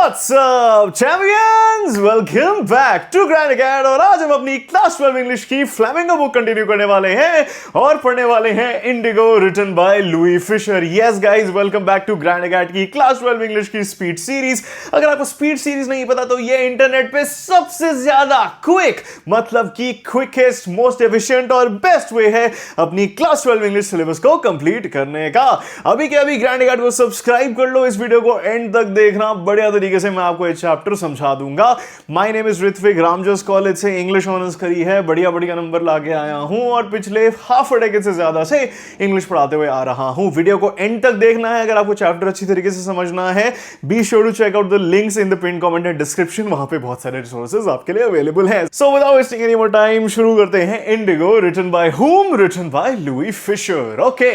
What's up, champions? Welcome back to Grand Acad और आज हम अपनी क्लास 12 इंग्लिश की फ्लैमिंगो बुक कंटिन्यू करने वाले हैं और पढ़ने वाले हैं Indigo written by Louis Fischer. Yes guys, welcome back to Grand Acad की क्लास 12 इंग्लिश की स्पीड सीरीज। अगर आपको स्पीड सीरीज नहीं पता तो ये इंटरनेट पे सबसे ज्यादा क्विक मतलब कि क्विकेस्ट, मोस्ट एफिशिएंट और बेस्ट वे है अपनी क्लास 12 इंग्लिश सिलेबस को कंप्लीट करने का। अभी के अभी ग्रैंड अकेड को सब्सक्राइब कर लो, इस वीडियो को एंड तक देखना, बढ़िया तरीके से मैं आपको एक चैप्टर समझा दूंगा। My name is Ritvik, Ramjas college से इंग्लिश ऑनर्स करी है, बढ़िया बढ़िया नंबर लाके आया हूं और पिछले हाफ अ डेकेड से ज्यादा से इंग्लिश पढ़ाते हुए आ रहा हूं। वीडियो को एंड तक देखना है अगर आपको चैप्टर अच्छी तरीके से समझना है। Be sure to check out the links in the pin comment and description, वहां पे बहुत सारे रिसोर्सेज आपके लिए अवेलेबल है। So without wasting any more time शुरू करते हैं। Indigo written by whom? Written by Louis Fischer. Okay,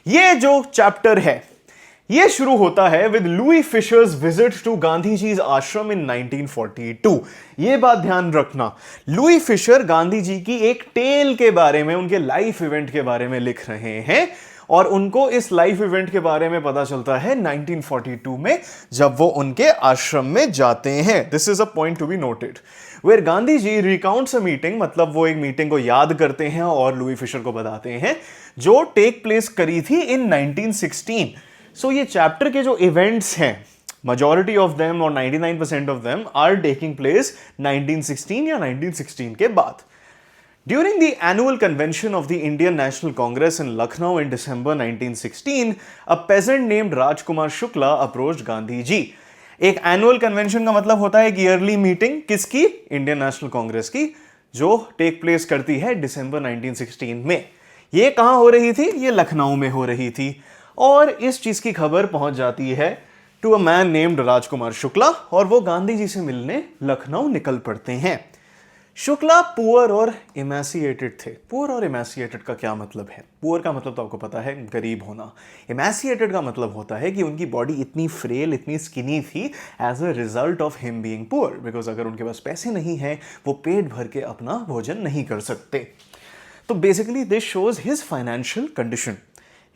ये जो चैप्टर है ये शुरू होता है with Louis Fischer's visit to Gandhi ji's ashram in 1942। ये बात ध्यान रखना, लुई फिशर गांधी जी की एक टेल के बारे में, उनके लाइफ इवेंट के बारे में लिख रहे हैं और उनको इस लाइफ इवेंट के बारे में पता चलता है 1942 में जब वो उनके आश्रम में जाते हैं। This is a point to be noted where Gandhi ji recounts a meeting, मतलब वो एक मीटिंग को याद करते हैं और लुई फिशर को बताते हैं जो टेक प्लेस करी थी इन 1916। सो ये चैप्टर के जो इवेंट्स हैं, majority of them और 99% of them are taking place 1916 या 1916 के बाद। During the annual convention of the Indian National Congress in Lucknow in December 1916, a peasant named Rajkumar Shukla approached Gandhi ji। एक annual convention का मतलब होता है एक ईयरली मीटिंग, किसकी? इंडियन नेशनल कांग्रेस की, जो टेक प्लेस करती है दिसंबर 1916 में। ये कहां हो रही थी? ये लखनऊ में हो रही थी और इस चीज की खबर पहुंच जाती है to a man named Rajkumar Shukla और वो गांधी जी से मिलने लखनऊ निकल पड़ते हैं। शुक्ला पुअर और इमैसिएटेड थे। पुअर और इमैसिएटेड का क्या मतलब है? पुअर का मतलब तो आपको पता है, गरीब होना। इमैसिएटेड का मतलब होता है कि उनकी बॉडी इतनी फ्रेल, इतनी स्किनी थी as a result of him being poor, because अगर उनके पास पैसे नहीं है वो पेट भर के अपना भोजन नहीं कर सकते। तो basically this shows his financial condition.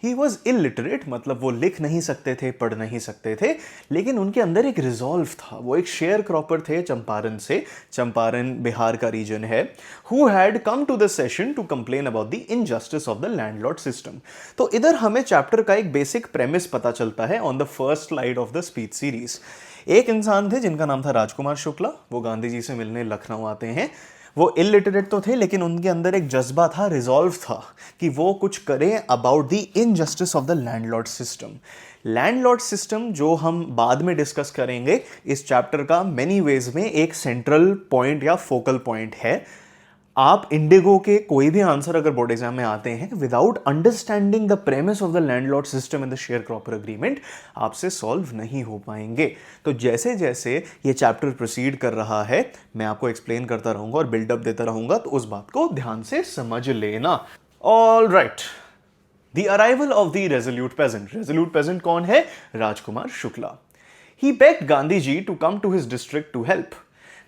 He was illiterate, मतलब वो लिख नहीं सकते थे, पढ़ नहीं सकते थे, लेकिन उनके अंदर एक रिजॉल्व था। वो एक शेयर क्रॉपर थे चंपारण से, चंपारण बिहार का रीजन है, who had come to the session to complain about the injustice of the landlord system. तो इधर हमें चैप्टर का एक बेसिक प्रेमिस पता चलता है on the first slide of the speech series. एक इंसान थे जिनका नाम था राजकुमार शुक्ला, वो गांधी जी से मिलने लखनऊ आते हैं। वो इलिटरेट तो थे लेकिन उनके अंदर एक जज्बा था, रिजॉल्व था कि वो कुछ करें about the injustice of the landlord system. Landlord system जो हम बाद में डिस्कस करेंगे इस चैप्टर का मेनी वेज में एक सेंट्रल पॉइंट या फोकल पॉइंट है। आप इंडिगो के कोई भी आंसर अगर बोर्ड एग्जाम में आते हैं without understanding the premise of the landlord system and the share cropper agreement आपसे सॉल्व नहीं हो पाएंगे। तो जैसे जैसे ये चैप्टर प्रोसीड कर रहा है मैं आपको एक्सप्लेन करता रहूंगा और बिल्डअप देता रहूंगा, तो उस बात को ध्यान से समझ लेना। All right, the arrival of the resolute peasant. Resolute peasant कौन है? Rajkumar Shukla. He begged Gandhi ji to come to his district to help.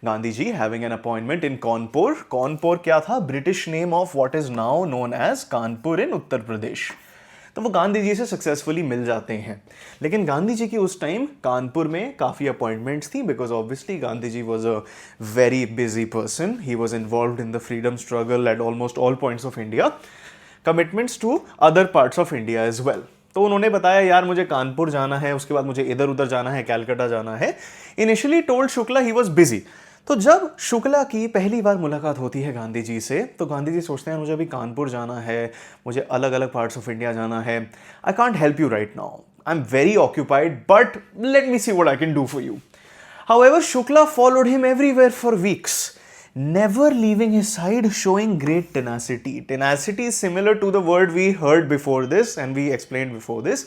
Gandhi ji having an appointment in Kanpur. Kanpur क्या था? British name of what is now known as Kanpur in Uttar Pradesh. तो वो गांधी जी से successfully मिल जाते हैं, लेकिन गांधी जी की उस टाइम कानपुर में काफ़ी अपॉइंटमेंट्स थी, because obviously Gandhi ji was a very busy person. He was involve in the freedom struggle at almost all points of India, commitments to other parts of India as well. तो उन्होंने बताया यार मुझे कानपुर जाना है, उसके बाद मुझे इधर उधर जाना है, कैलकाटा जाना है। Initially told Shukla he was busy. तो जब शुक्ला की पहली बार मुलाकात होती है गांधी जी से, तो गांधी जी सोचते हैं मुझे अभी कानपुर जाना है, मुझे अलग अलग पार्ट्स ऑफ इंडिया जाना है, I can't help you right now, I am very occupied, but let me see what I can do for you. However Shukla followed him everywhere for weeks, never leaving his side, showing great tenacity. Tenacity is similar to the word we heard before this and we explained before this.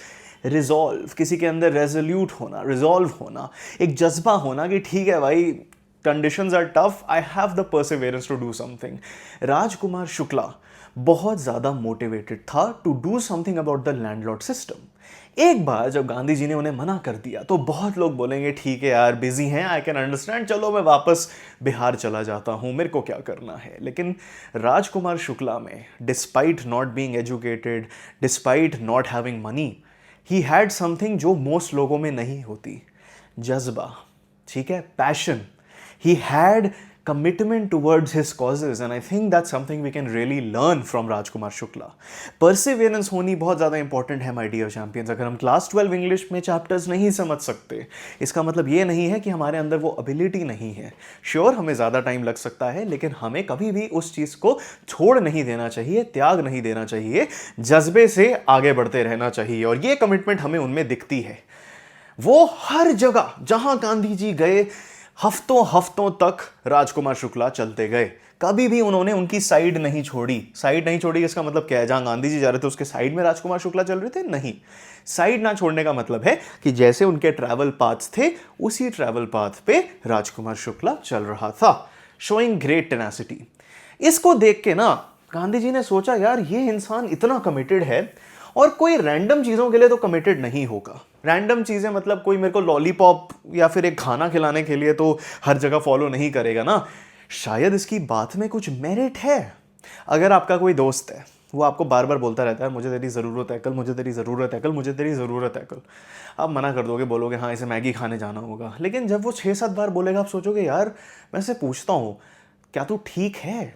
Resolve, किसी के अंदर resolute होना, resolve होना, एक जज्बा होना कि ठीक है भाई, conditions are tough, I have the perseverance to do something. Rajkumar Shukla बहुत ज़्यादा मोटिवेटेड था to do something about the landlord system. एक बार जब गांधी जी ने उन्हें मना कर दिया तो बहुत लोग बोलेंगे ठीक है यार, बिजी हैं, आई कैन अंडरस्टैंड, चलो मैं वापस बिहार चला जाता हूँ, मेरे को क्या करना है। लेकिन राजकुमार शुक्ला में, despite not being educated, despite not having money, he had something जो मोस्ट लोगों में नहीं होती, जज्बा। ठीक है, passion, he had commitment towards his causes and I think that's something we can really learn from Rajkumar Shukla. Perseverance होनी बहुत ज़्यादा इंपॉर्टेंट है my dear champions. अगर हम क्लास 12 इंग्लिश में चैप्टर्स नहीं समझ सकते, इसका मतलब ये नहीं है कि हमारे अंदर वो एबिलिटी नहीं है. श्योर हमें ज़्यादा टाइम लग सकता है, लेकिन हमें कभी भी उस चीज़ को छोड़ नहीं देना चाहिए, त्याग नहीं देना चाहिए, जज्बे से आगे बढ़ते रहना चाहिए. और ये कमिटमेंट हमें उनमें दिखती है. वो हर जगह जहां गांधी जी गए, हफ्तों हफ्तों तक राजकुमार शुक्ला चलते गए. कभी भी उन्होंने उनकी साइड नहीं छोड़ी. साइड नहीं छोड़ी इसका मतलब क्या है? जहां गांधी जी जा रहे थे उसके साइड में राजकुमार शुक्ला चल रहे थे? नहीं. साइड ना छोड़ने का मतलब है कि जैसे उनके ट्रैवल पाथ्स थे, उसी ट्रैवल पाथ पे राजकुमार शुक्ला चल रहा था. Showing great tenacity. इसको देख के ना गांधी जी ने सोचा, यार ये इंसान इतना कमिटेड है और कोई रैंडम चीज़ों के लिए तो कमिटेड नहीं होगा. रैंडम चीज़ें मतलब कोई मेरे को लॉलीपॉप या फिर एक खाना खिलाने के लिए तो हर जगह फॉलो नहीं करेगा ना. शायद इसकी बात में कुछ मेरिट है. अगर आपका कोई दोस्त है, वो आपको बार बार बोलता रहता है मुझे तेरी ज़रूरत है कल, मुझे तेरी ज़रूरत है कल, मुझे तेरी ज़रूरत है कल. आप मना कर दोगे, बोलोगे हाँ इसे मैगी खाने जाना होगा. लेकिन जब वो 6-7 बार बोलेगा, आप सोचोगे यार मैं इसे पूछता हूँ क्या तू ठीक है,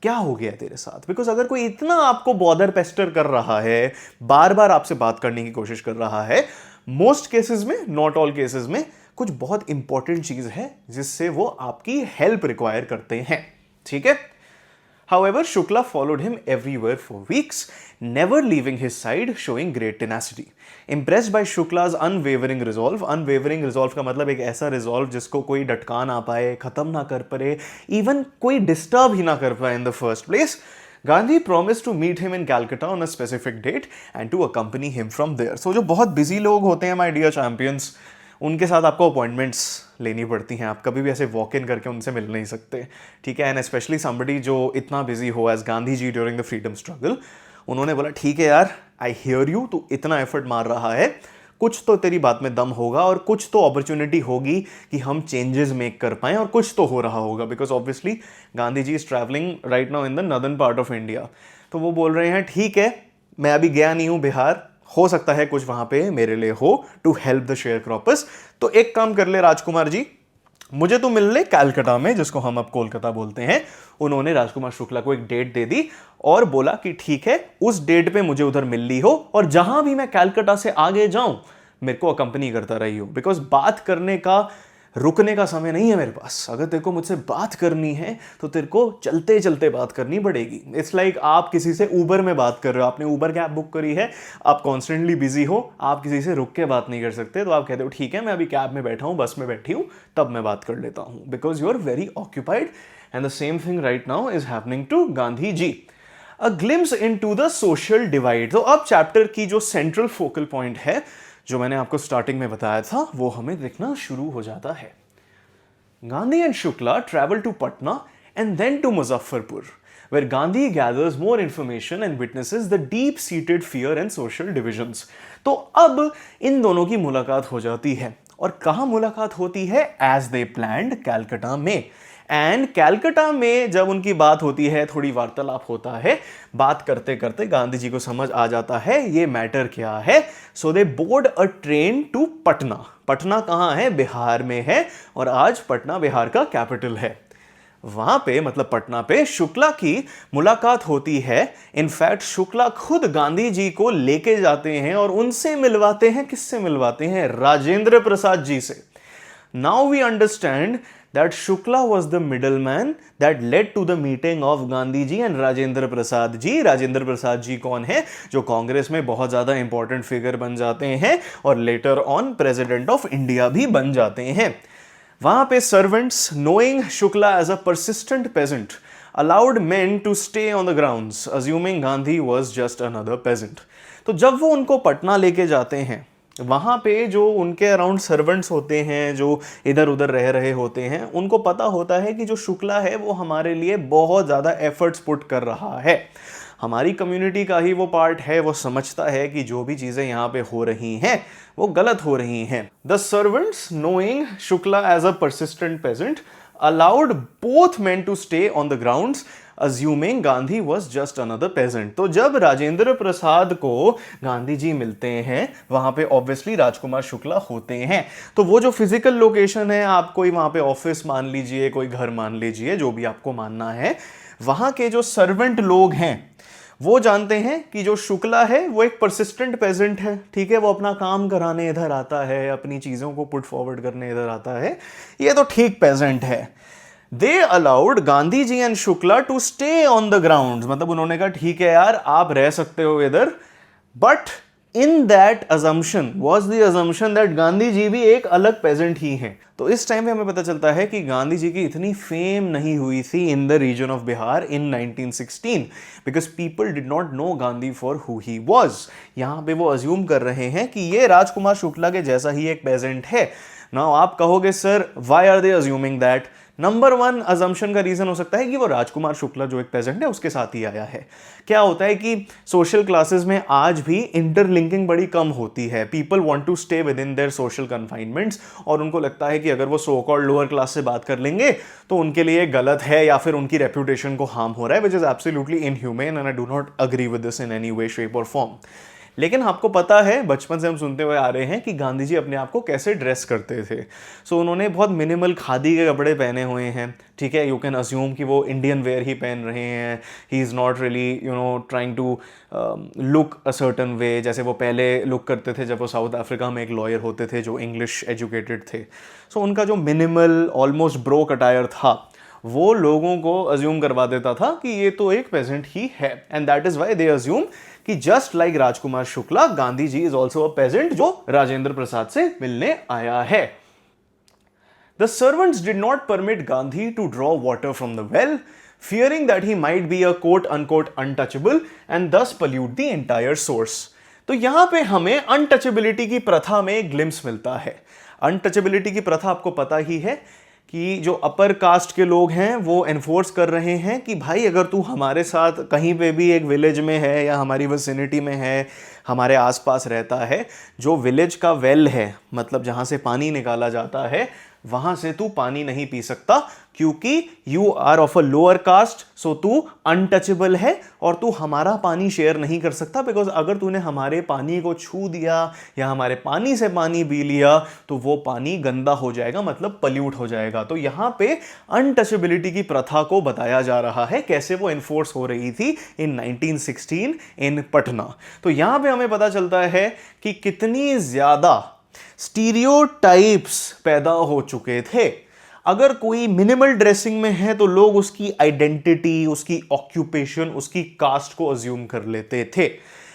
क्या हो गया तेरे साथ. बिकॉज अगर कोई इतना आपको बॉदर पेस्टर कर रहा है, बार बार आपसे बात करने की कोशिश कर रहा है, मोस्ट केसेस में, नॉट ऑल केसेस में, कुछ बहुत इंपॉर्टेंट चीज है जिससे वो आपकी हेल्प रिक्वायर करते हैं. ठीक है. However, Shukla followed him everywhere for weeks, never leaving his side, showing great tenacity. Impressed by Shukla's unwavering resolve का मतलब एक ऐसा resolve जिसको कोई डटका ना पाए, खत्म ना कर पाए, even कोई disturb ही ना कर पाए in the first place, Gandhi promised to meet him in Calcutta on a specific date and to accompany him from there. So जो बहुत busy लोग होते हैं my dear champions, उनके साथ आपको अपॉइंटमेंट्स लेनी पड़ती हैं. आप कभी भी ऐसे वॉक इन करके उनसे मिल नहीं सकते. ठीक है. एंड स्पेशली समबडी जो इतना बिजी हो as Gandhi ji during the freedom struggle. उन्होंने बोला ठीक है यार, आई हियर यू, तू इतना एफर्ट मार रहा है, कुछ तो तेरी बात में दम होगा और कुछ तो अपॉर्चुनिटी होगी कि हम चेंजेस मेक कर पाएं, और कुछ तो हो रहा होगा. Because obviously Gandhi ji is travelling right now in the northern part of India. तो वो बोल रहे हैं ठीक है, मैं अभी गया नहीं हूँ बिहार, हो सकता है कुछ वहां पे मेरे लिए हो to help the share croppers. तो एक काम कर ले राजकुमार जी, मुझे तो मिल ले कैलकाटा में, जिसको हम अब कोलकाता बोलते हैं. उन्होंने राजकुमार शुक्ला को एक डेट दे दी और बोला कि ठीक है, उस डेट पे मुझे उधर मिल ली हो और जहां भी मैं कैलकाटा से आगे जाऊं मेरे को अकंपनी करता रही हो. बिकॉज बात करने का, रुकने का समय नहीं है मेरे पास. अगर तेरे को मुझसे बात करनी है तो तेरे को चलते चलते बात करनी पड़ेगी. इट्स लाइक आप किसी से ऊबर में बात कर रहे हो, आपने ऊबर कैब बुक करी है, आप कॉन्स्टेंटली बिजी हो, आप किसी से रुक के बात नहीं कर सकते, तो आप कहते हो ठीक है मैं अभी कैब में बैठा हूँ, बस में बैठी हूँ, तब मैं बात कर लेता हूँ. Because you are very occupied. And the same thing right now is happening to Gandhi ji. A glimpse into the social divide. तो अब चैप्टर की जो सेंट्रल फोकल पॉइंट है, जो मैंने आपको स्टार्टिंग में बताया था, वो हमें दिखना शुरू हो जाता है. Gandhi and Shukla travel to Patna and then to Muzaffarpur, where Gandhi gathers more information and witnesses the deep-seated fear and social divisions. तो अब इन दोनों की मुलाकात हो जाती है. और कहाँ मुलाकात होती है? As they planned, कैलकाटा में. एंड कैलकाटा में जब उनकी बात होती है, थोड़ी वार्तालाप होता है, बात करते करते गांधी जी को समझ आ जाता है ये मैटर क्या है. So they board a train to Patna. Patna कहाँ है? बिहार में है. और आज पटना बिहार का कैपिटल है. वहां पे मतलब पटना पे शुक्ला की मुलाकात होती है. इनफैक्ट शुक्ला खुद गांधी जी को लेके जाते हैं और उनसे मिलवाते हैं. किससे मिलवाते हैं? राजेंद्र प्रसाद जी से. Now we understand that Shukla was the middleman that led to the meeting of Gandhi ji and Rajendra Prasad ji. Rajendra Prasad ji कौन है? जो कांग्रेस में बहुत ज़्यादा इंपॉर्टेंट फिगर बन जाते हैं और later on president of India भी बन जाते हैं. वहाँ पे servants, knowing Shukla as a persistent peasant, allowed men to stay on the grounds, assuming Gandhi was just another peasant. तो जब वो उनको पटना लेके जाते हैं, वहाँ पे जो उनके अराउंड सर्वेंट्स होते हैं, जो इधर उधर रह रहे होते हैं, उनको पता होता है कि जो शुक्ला है वो हमारे लिए बहुत ज़्यादा एफर्ट्स पुट कर रहा है, हमारी कम्युनिटी का ही वो पार्ट है, वो समझता है कि जो भी चीज़ें यहाँ पे हो रही हैं वो गलत हो रही हैं. The servants, knowing Shukla as a persistent peasant, allowed both men to stay on the grounds, assuming Gandhi was just another peasant. तो जब राजेंद्र प्रसाद को गांधी जी मिलते हैं वहां पे ऑब्वियसली राजकुमार शुक्ला होते हैं, तो वो जो फिजिकल लोकेशन है, आप कोई वहां पे ऑफिस मान लीजिए, कोई घर मान लीजिए, जो भी आपको मानना है, वहां के जो सर्वेंट लोग हैं वो जानते हैं कि जो शुक्ला है वो एक परसिस्टेंट पेजेंट है, ठीक है, वो अपना काम कराने इधर आता है, अपनी चीज़ों को पुट फॉरवर्ड करने इधर आता है, ये तो ठीक पेजेंट है। They allowed Gandhi ji and Shukla to stay on the ground, मतलब उन्होंने कहा ठीक है यार आप रह सकते हो इधर, but in that assumption was the assumption that Gandhi ji भी एक अलग पेजेंट ही हैं। तो इस टाइम पे हमें पता चलता है कि गांधी जी की इतनी फेम नहीं हुई थी in the region of Bihar in 1916 because people did not know Gandhi for who he was. यहां पे वो अज्यूम कर रहे हैं कि ये राजकुमार शुक्ला के जैसा ही एक पेजेंट है। नाउ आप कहोगे sir why are they assuming that? Number one assumption का रीजन हो सकता है कि वो राजकुमार शुक्ला जो एक पेजेंट है उसके साथ ही आया है। क्या होता है कि सोशल क्लासेस में आज भी इंटरलिंकिंग बड़ी कम होती है, people want to stay with in their social confinements, और उनको लगता है कि अगर वो सो कॉल्ड लोअर क्लास से बात कर लेंगे तो उनके लिए गलत है या फिर उनकी रेपुटेशन को हार्म हो रहा है, which is absolutely inhumane and I do not agree with this in any way shape और फॉर्म। लेकिन आपको पता है बचपन से हम सुनते हुए आ रहे हैं कि गांधी जी अपने आप को कैसे ड्रेस करते थे। सो उन्होंने बहुत मिनिमल खादी के कपड़े पहने हुए हैं, ठीक है, यू कैन अज्यूम कि वो इंडियन वेयर ही पहन रहे हैं। He is not really trying to look a certain way, जैसे वो पहले लुक करते थे जब वो साउथ अफ्रीका में एक लॉयर होते थे जो इंग्लिश एजुकेटेड थे। सो उनका जो मिनिमल ऑलमोस्ट ब्रोक अटायर था वो लोगों को अज्यूम करवा देता था कि ये तो एक पेजेंट ही है, and that is why they assume कि just like Rajkumar Shukla Gandhi ji is also a peasant जो राजेंद्र प्रसाद से मिलने आया है। The servants did not permit Gandhi to draw water from the well, fearing that he might be a quote unquote untouchable and thus pollute the entire source. तो यहां पे हमें untouchability की प्रथा में एक ग्लिम्स मिलता है। अनटचेबिलिटी की प्रथा आपको पता ही है कि जो अपर कास्ट के लोग हैं वो एनफोर्स कर रहे हैं कि भाई अगर तू हमारे साथ कहीं पे भी एक विलेज में है या हमारी विसिनिटी में है, हमारे आसपास रहता है, जो विलेज का वेल है, मतलब जहाँ से पानी निकाला जाता है, वहाँ से तू पानी नहीं पी सकता क्योंकि you are of a lower caste, so तू अनटचेबल है और तू हमारा पानी शेयर नहीं कर सकता, बिकॉज अगर तूने हमारे पानी को छू दिया या हमारे पानी से पानी पी लिया तो वो पानी गंदा हो जाएगा, मतलब पल्यूट हो जाएगा। तो यहाँ पे अनटचेबिलिटी की प्रथा को बताया जा रहा है, कैसे वो इन्फोर्स हो रही थी इन 1916 इन पटना। तो यहाँ पे हमें पता चलता है कि कितनी ज्यादा स्टीरियोटाइप्स पैदा हो चुके थे। अगर कोई मिनिमल ड्रेसिंग में है तो लोग उसकी आइडेंटिटी, उसकी ऑक्यूपेशन, उसकी कास्ट को अज्यूम कर लेते थे,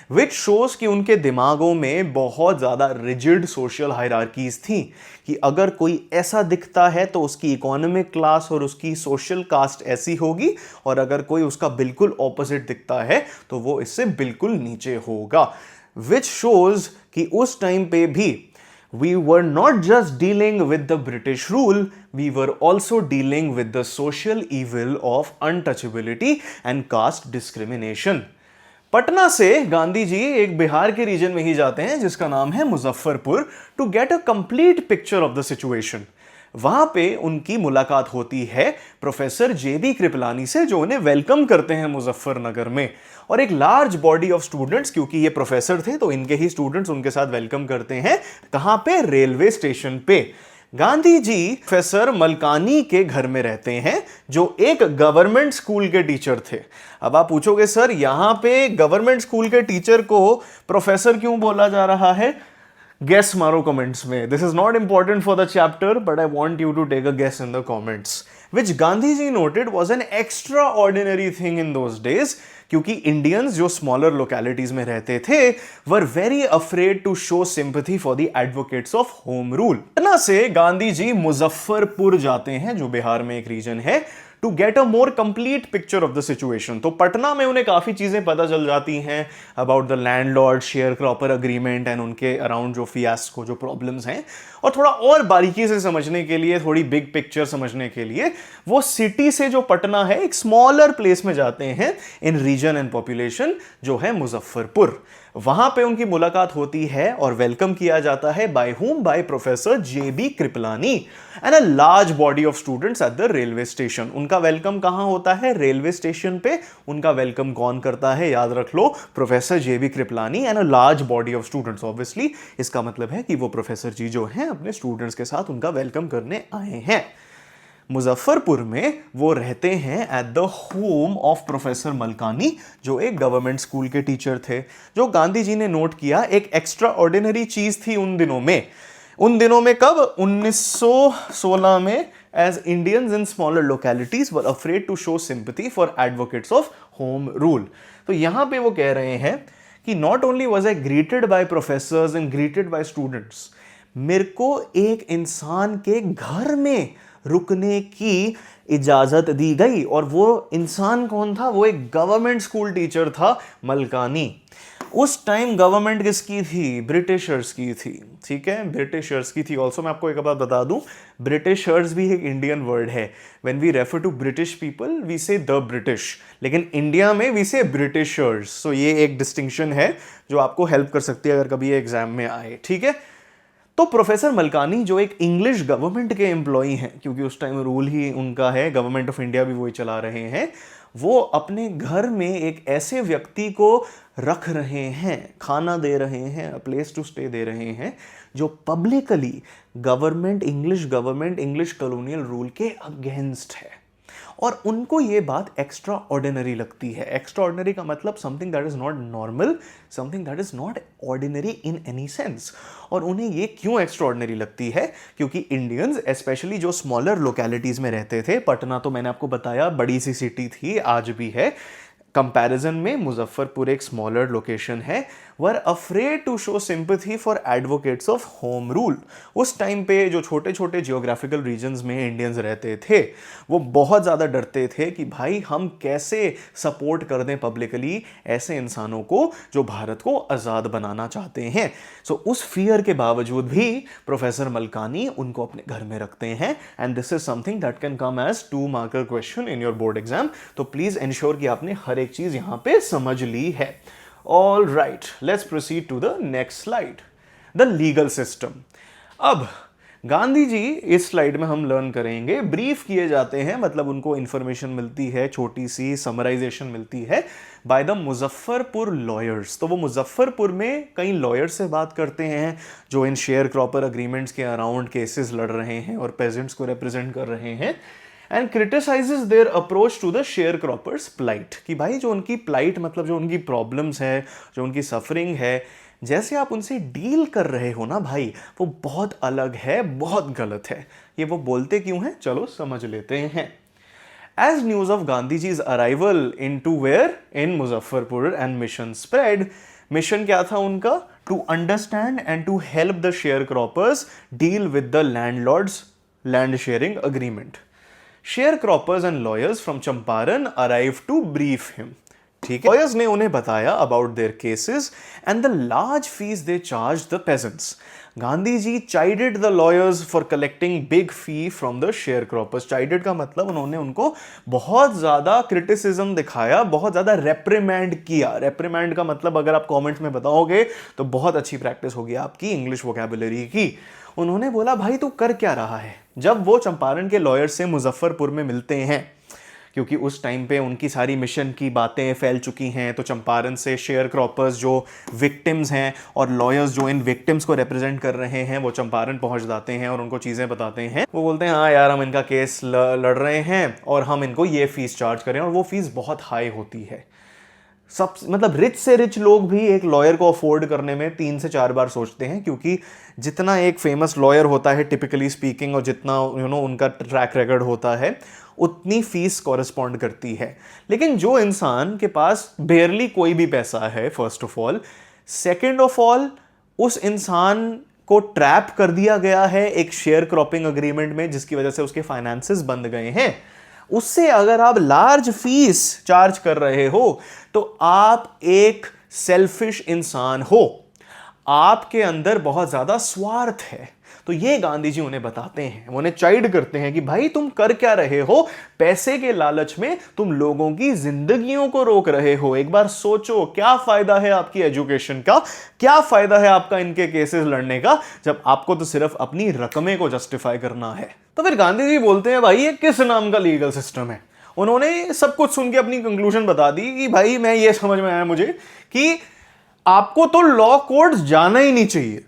विच शोज कि उनके दिमागों में बहुत ज़्यादा रिजिड सोशल हायरार्कीज थी कि अगर कोई ऐसा दिखता है तो उसकी इकोनॉमिक क्लास और उसकी सोशल कास्ट ऐसी होगी, और अगर कोई उसका बिल्कुल ऑपोजिट दिखता है तो वो इससे बिल्कुल नीचे होगा, विच शोज कि उस टाइम पे भी we were not just dealing with the British rule, we were also dealing with the social evil of untouchability and caste discrimination. Patna से गांधी जी एक बिहार के रीजन में ही जाते हैं जिसका नाम है Muzaffarpur, to get a complete picture of the situation. वहां पे उनकी मुलाकात होती है प्रोफेसर जेबी कृपलानी से, जो उन्हें वेलकम करते हैं मुजफ्फरनगर में, और एक लार्ज बॉडी ऑफ स्टूडेंट्स, क्योंकि ये प्रोफेसर थे तो इनके ही स्टूडेंट्स उनके साथ वेलकम करते हैं। कहां पे? रेलवे स्टेशन पे। गांधी जी प्रोफेसर मलकानी के घर में रहते हैं जो एक गवर्नमेंट स्कूल के टीचर थे। अब आप पूछोगे सर यहां पे गवर्नमेंट स्कूल के टीचर को प्रोफेसर क्यों बोला जा रहा है? गेस मारो कमेंट्स में। This is not important for the chapter but I want you to take a guess in the comments, which Gandhiji noted was an extraordinary thing in those days, क्योंकि Indians जो smaller localities में रहते थे were very afraid to show sympathy for the advocates of home rule. Patna से गांधी जी मुजफ्फरपुर जाते हैं जो बिहार में एक रीजन है, to get a more complete picture of the situation. तो पटना में उन्हें काफी चीजें पता चल जाती हैं about the landlord share cropper agreement and उनके अराउंड जो फियास्को, जो प्रॉब्लम्स हैं, और थोड़ा और बारीकी से समझने के लिए, थोड़ी बिग पिक्चर समझने के लिए वो सिटी से जो पटना है एक स्मॉलर प्लेस में जाते हैं इन रीजन एंड पॉपुलेशन जो है मुजफ्फरपुर। वहां पे उनकी मुलाकात होती है और वेलकम किया जाता है by whom, by professor J B Kripalani and a large body of students at the railway station. उनका वेलकम कहां होता है? रेलवे स्टेशन पे। उनका वेलकम कौन करता है? याद रख लो, professor J B Kripalani and a large body of students. Obviously इसका मतलब है कि वो प्रोफेसर जी जो हैं अपने स्टूडेंट्स के साथ उनका वेलकम करने आए हैं। मुजफ्फरपुर में वो रहते हैं at the home of professor Malkani, जो एक गवर्नमेंट स्कूल के टीचर थे। जो गांधी जी ने नोट किया, एक एक्स्ट्रा ऑर्डिनरी चीज थी उन दिनों में कब? 1916 में, as Indians in smaller localities were afraid to show sympathy for advocates of home rule. तो यहां पे वो कह रहे हैं कि not only was I greeted by professors and greeted by students, मेरे को एक इंसान के घर में रुकने की इजाजत दी गई। और वो इंसान कौन था? वो एक गवर्नमेंट स्कूल टीचर था, मलकानी। उस टाइम गवर्नमेंट किसकी थी? ब्रिटिशर्स की थी। ठीक है, ब्रिटिशर्स की थी। ऑल्सो मैं आपको एक बात बता दूं, ब्रिटिशर्स भी एक इंडियन वर्ड है। When we refer to British people we say the British, लेकिन इंडिया में वी से ब्रिटिशर्स। सो ये एक डिस्टिंक्शन है जो आपको हेल्प कर सकती है अगर कभी ये एग्जाम में आए। ठीक है, तो प्रोफेसर मलकानी जो एक इंग्लिश गवर्नमेंट के एम्प्लॉई हैं, क्योंकि उस टाइम रूल ही उनका है, गवर्नमेंट ऑफ इंडिया भी वही चला रहे हैं, वो अपने घर में एक ऐसे व्यक्ति को रख रहे हैं, खाना दे रहे हैं, प्लेस टू स्टे दे रहे हैं, जो publicly government English colonial rule के अगेंस्ट है। और उनको ये बात एक्स्ट्रा ऑर्डिनरी लगती है। एक्स्ट्रा ऑर्डिनरी का मतलब something that is not normal, something that is not ordinary in any sense. और उन्हें ये क्यों एक्स्ट्रा ऑर्डिनरी लगती है? क्योंकि इंडियंस स्पेशली जो स्मॉलर लोकेलिटीज में रहते थे, पटना तो मैंने आपको बताया बड़ी सी सिटी थी, आज भी है, कंपैरिजन में मुजफ्फरपुर एक स्मॉलर लोकेशन है, were afraid to show sympathy for advocates of home rule. उस टाइम पे जो छोटे छोटे जियोग्राफिकल रीजन्स में इंडियंस रहते थे, वो बहुत ज़्यादा डरते थे कि भाई हम कैसे सपोर्ट कर दें पब्लिकली ऐसे इंसानों को जो भारत को आज़ाद बनाना चाहते हैं। सो उस फियर के बावजूद भी प्रोफेसर मलकानी उनको अपने घर में रखते हैं। And this is something that can come as 2 marker question in your board exam. तो प्लीज इंश्योर कि आपने हर एक चीज यहां पे समझ ली है। All right, let's proceed to the next slide. The legal system. अब गांधी जी इस स्लाइड में हम लर्न करेंगे, ब्रीफ किए जाते हैं, मतलब उनको इंफॉर्मेशन मिलती है, छोटी सी समराइजेशन मिलती है बाय द मुजफ्फरपुर लॉयर्स। तो वो मुजफ्फरपुर में कई लॉयर्स से बात करते हैं जो इन शेयर क्रॉपर अग्रीमेंट्स के अराउंड केसेस लड़ रहे हैं और पेजेंट्स को रिप्रेजेंट कर रहे हैं, and criticises their approach to the share croppers plight. कि भाई जो उनकी प्लाइट मतलब जो उनकी प्रॉब्लम्स है, जो उनकी सफरिंग है, जैसे आप उनसे डील कर रहे हो ना भाई, वो बहुत अलग है, बहुत गलत है। ये वो बोलते क्यों हैं, चलो समझ लेते हैं। As news of Gandhiji's arrival into where? In Muzaffarpur and mission spread. Mission क्या था उनका? To understand and to help the sharecroppers deal with the landlords' land sharing agreement. Sharecroppers and lawyers from Champaran arrived to brief him. ठीक है, lawyers ने उन्हें बताया about their cases and the large fees they charge the peasants. Gandhi ji chided the lawyers for collecting big fee from the share croppers. Chided का मतलब उन्होंने उनको बहुत ज्यादा क्रिटिसिज्म दिखाया, बहुत ज्यादा रेप्रिमेंड किया। रेप्रिमेंड का मतलब अगर आप कमेंट्स में बताओगे तो बहुत अच्छी प्रैक्टिस होगी आपकी इंग्लिश वोकैबुलरी की। उन्होंने बोला भाई तू कर क्या रहा है। जब वो चंपारण के लॉयर्स से मुजफ्फरपुर में मिलते हैं, क्योंकि उस टाइम पे उनकी सारी मिशन की बातें फैल चुकी हैं, तो चंपारण से शेयर क्रॉपर्स जो विक्टिम्स हैं और लॉयर्स जो इन विक्टिम्स को रिप्रेजेंट कर रहे हैं, वो चंपारण पहुंच जाते हैं और उनको चीज़ें बताते हैं। वो बोलते हैं हाँ यार हम इनका केस लड़ रहे हैं और हम इनको ये फीस चार्ज करें, और वो फीस बहुत हाई होती है। सब मतलब रिच से रिच लोग भी एक लॉयर को अफोर्ड करने में 3 से 4 बार सोचते हैं, क्योंकि जितना एक फेमस लॉयर होता है टिपिकली स्पीकिंग, और जितना उनका ट्रैक रिकॉर्ड होता है, उतनी फीस कॉरेस्पॉन्ड करती है। लेकिन जो इंसान के पास बेयरली कोई भी पैसा है, first of all, second of all उस इंसान को ट्रैप कर दिया गया है एक शेयर क्रॉपिंग अग्रीमेंट में, जिसकी वजह से उसके फाइनेंसेस बंद गए हैं, उससे अगर आप लार्ज फीस चार्ज कर रहे हो तो आप एक सेल्फिश इंसान हो, आपके अंदर बहुत ज्यादा स्वार्थ है। तो ये गांधी जी उन्हें बताते हैं, उन्हें चाइड करते हैं कि भाई तुम कर क्या रहे हो, पैसे के लालच में तुम लोगों की जिंदगियों को रोक रहे हो। एक बार सोचो क्या फायदा है आपकी एजुकेशन का, क्या फायदा है आपका इनके केसेस लड़ने का, जब आपको तो सिर्फ अपनी रकमें को जस्टिफाई करना है। तो फिर गांधी जी बोलते हैं भाई ये किस नाम का लीगल सिस्टम है। उन्होंने सब कुछ सुन के अपनी कंक्लूजन बता दी कि भाई मैं ये समझ में आया मुझे कि आपको तो लॉ कोर्ट्स जाना ही नहीं चाहिए।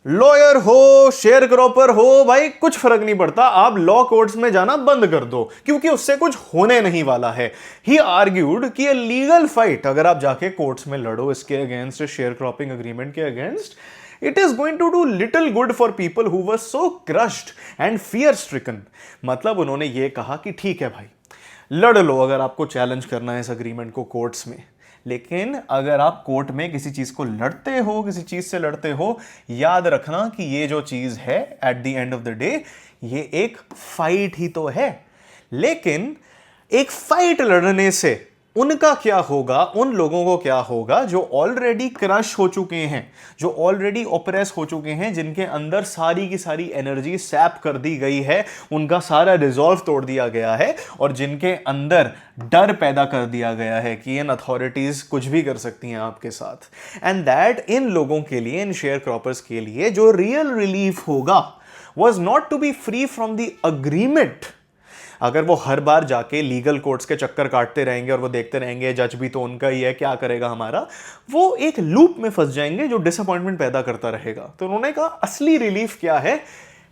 लॉयर हो, शेयर क्रॉपर हो, भाई कुछ फर्क नहीं पड़ता, आप लॉ कोर्ट्स में जाना बंद कर दो क्योंकि उससे कुछ होने नहीं वाला है। ही आर्ग्यूड कि लीगल फाइट अगर आप जाके कोर्ट्स में लड़ो इसके अगेंस्ट, शेयर क्रॉपिंग अग्रीमेंट के against, it is going to do little good for people who were so crushed and fear stricken। मतलब उन्होंने ये कहा कि ठीक है भाई लड़ लो अगर आपको चैलेंज करना है इस अग्रीमेंट को कोर्ट्स में, लेकिन अगर आप कोर्ट में किसी चीज को लड़ते हो, किसी चीज से लड़ते हो, याद रखना कि ये जो चीज है at the end of the day ये एक फाइट ही तो है। लेकिन एक फाइट लड़ने से उनका क्या होगा, उन लोगों को क्या होगा जो ऑलरेडी क्रश हो चुके हैं, जो ऑलरेडी ओप्रेस हो चुके हैं, जिनके अंदर सारी की सारी एनर्जी सैप कर दी गई है, उनका सारा रिजॉल्व तोड़ दिया गया है और जिनके अंदर डर पैदा कर दिया गया है कि इन अथॉरिटीज कुछ भी कर सकती हैं आपके साथ। एंड दैट इन लोगों के लिए, इन शेयर क्रॉपर्स के लिए जो रियल रिलीफ होगा was not to be free from the agreement. अगर वो हर बार जाके लीगल कोर्ट्स के चक्कर काटते रहेंगे और वो देखते रहेंगे जज भी तो उनका ही है, क्या करेगा हमारा, वो एक लूप में फंस जाएंगे जो डिसअपॉइंटमेंट पैदा करता रहेगा। तो उन्होंने कहा असली रिलीफ क्या है,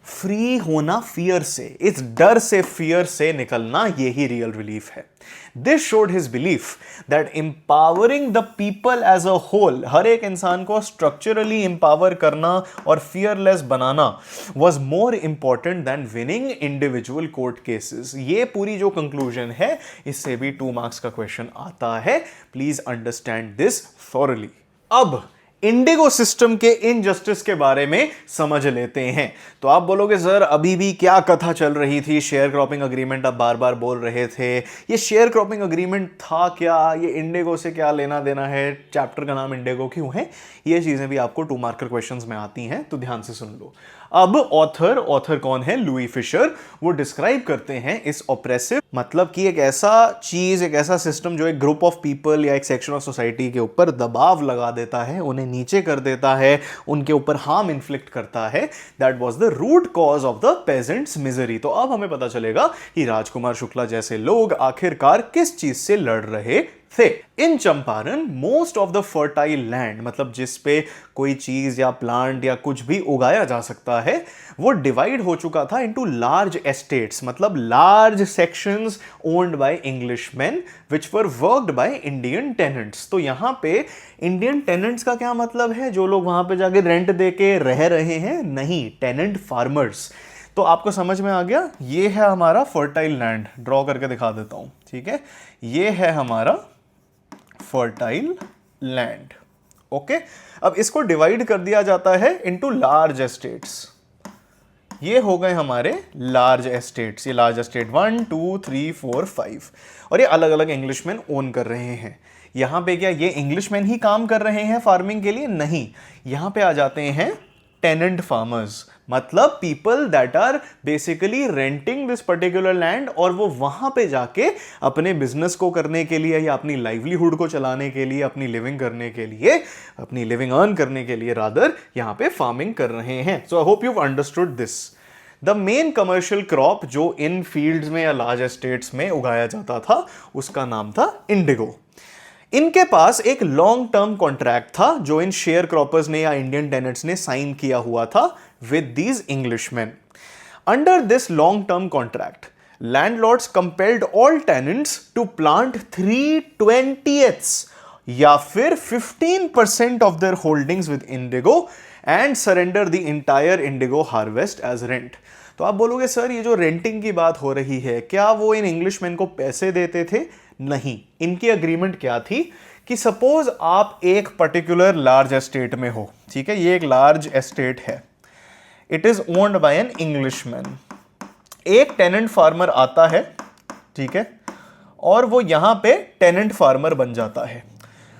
फ्री होना फियर से, इस डर से, फियर से निकलना, यही रियल रिलीफ है। This showed his belief that empowering the people as a whole, हर एक इंसान को स्ट्रक्चरली एम्पावर करना और फियरलेस बनाना was more important than winning individual court cases. ये पूरी जो कंक्लूजन है इससे भी 2 मार्क्स का क्वेश्चन आता है, प्लीज अंडरस्टैंड दिस थॉरली। अब इंडिगो सिस्टम के इनजस्टिस के बारे में समझ लेते हैं। तो आप बोलोगे सर अभी भी क्या कथा चल रही थी, शेयर क्रॉपिंग अग्रीमेंट आप बार बार बोल रहे थे, ये शेयर क्रॉपिंग अग्रीमेंट था क्या, ये इंडिगो से क्या लेना देना है, चैप्टर का नाम इंडिगो क्यों है, ये चीजें भी आपको 2 मार्कर क्वेश्चंस में आती हैं, तो ध्यान से सुन लो। अब ऑथर कौन है, लुई फिशर, वो डिस्क्राइब करते हैं इस ऑप्रेसिव, मतलब कि एक ऐसा चीज, एक ऐसा सिस्टम जो एक ग्रुप ऑफ पीपल या एक सेक्शन ऑफ सोसाइटी के ऊपर दबाव लगा देता है, उन्हें नीचे कर देता है, उनके ऊपर हार्म इन्फ्लिक्ट करता है। That was the root cause of the peasants misery. तो अब हमें पता चलेगा कि राजकुमार शुक्ला जैसे लोग आखिरकार किस चीज से लड़ रहे थे। In Champaran most of the fertile land, मतलब जिस पे कोई चीज या प्लांट या कुछ भी उगाया जा सकता है, वो डिवाइड हो चुका था इनटू लार्ज एस्टेट्स, मतलब large sections owned by Englishman which were worked by Indian tenants. तो यहां पे इंडियन टेनेंट्स का क्या मतलब है, जो लोग वहां पे जाके रेंट दे के रह रहे हैं, नहीं, टेनेंट फार्मर्स। तो आपको समझ में आ गया, ये है हमारा फर्टाइल लैंड, ड्रॉ करके दिखा देता हूं, ठीक है, ये है हमारा फर्टाइल लैंड। ओके, अब इसको डिवाइड कर दिया जाता है इनटू लार्ज एस्टेट्स। ये हो गए हमारे लार्ज एस्टेट्स, ये लार्ज एस्टेट 1 2 3 4 5, और ये अलग अलग इंग्लिशमैन ओन कर रहे हैं। यहां पे क्या ये इंग्लिशमैन ही काम कर रहे हैं फार्मिंग के लिए, नहीं, यहां पे आ जाते हैं टेनेंट फार्मर्स, मतलब people that are basically renting this particular land, और वो वहां पे जाके अपने बिजनेस को करने के लिए या अपनी लाइवलीहुड को चलाने के लिए, अपनी लिविंग करने के लिए, अपनी लिविंग अर्न करने के लिए रादर यहां पे फार्मिंग कर रहे हैं। So I hope you understood this. The main commercial crop जो इन फील्ड्स में या लार्ज एस्टेट्स में उगाया जाता था उसका नाम था इंडिगो। इनके पास एक लॉन्ग टर्म कॉन्ट्रैक्ट था जो इन शेयर क्रॉपर्स ने या इंडियन टेनेंट्स ने साइन किया हुआ था with these Englishmen. Under this long-term contract, landlords compelled all tenants to plant 3/20 या फिर 15% of their holdings with Indigo and surrender the entire Indigo harvest as rent. तो आप बोलोगे सर ये जो रेंटिंग की बात हो रही है, क्या वो इन इंग्लिशमैन को पैसे देते थे? नहीं, इनकी अग्रीमेंट क्या थी कि सपोज आप एक पर्टिकुलर लार्ज एस्टेट में हो, ठीक है, ये एक लार्ज एस्टेट है, it is owned by an Englishman. एक टेनेंट फार्मर आता है, ठीक है, और वो यहां पे टेनेंट फार्मर बन जाता है।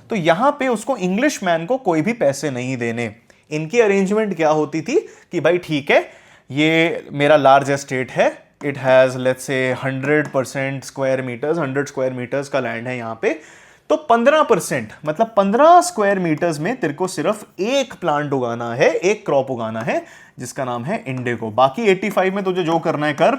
तो यहां पे उसको इंग्लिशमैन को कोई भी पैसे नहीं देने। इनकी अरेंजमेंट क्या होती थी कि भाई ठीक है, ये मेरा लार्ज एस्टेट है, it has let's say 100% square metres, 100 square metres का लैंड है यहाँ पे, तो 15% मतलब 15 स्क्वायर मीटर्स में तेरे को सिर्फ एक प्लांट उगाना है, एक क्रॉप उगाना है जिसका नाम है इंडिगो। बाकी 85 में तुझे जो करना है कर,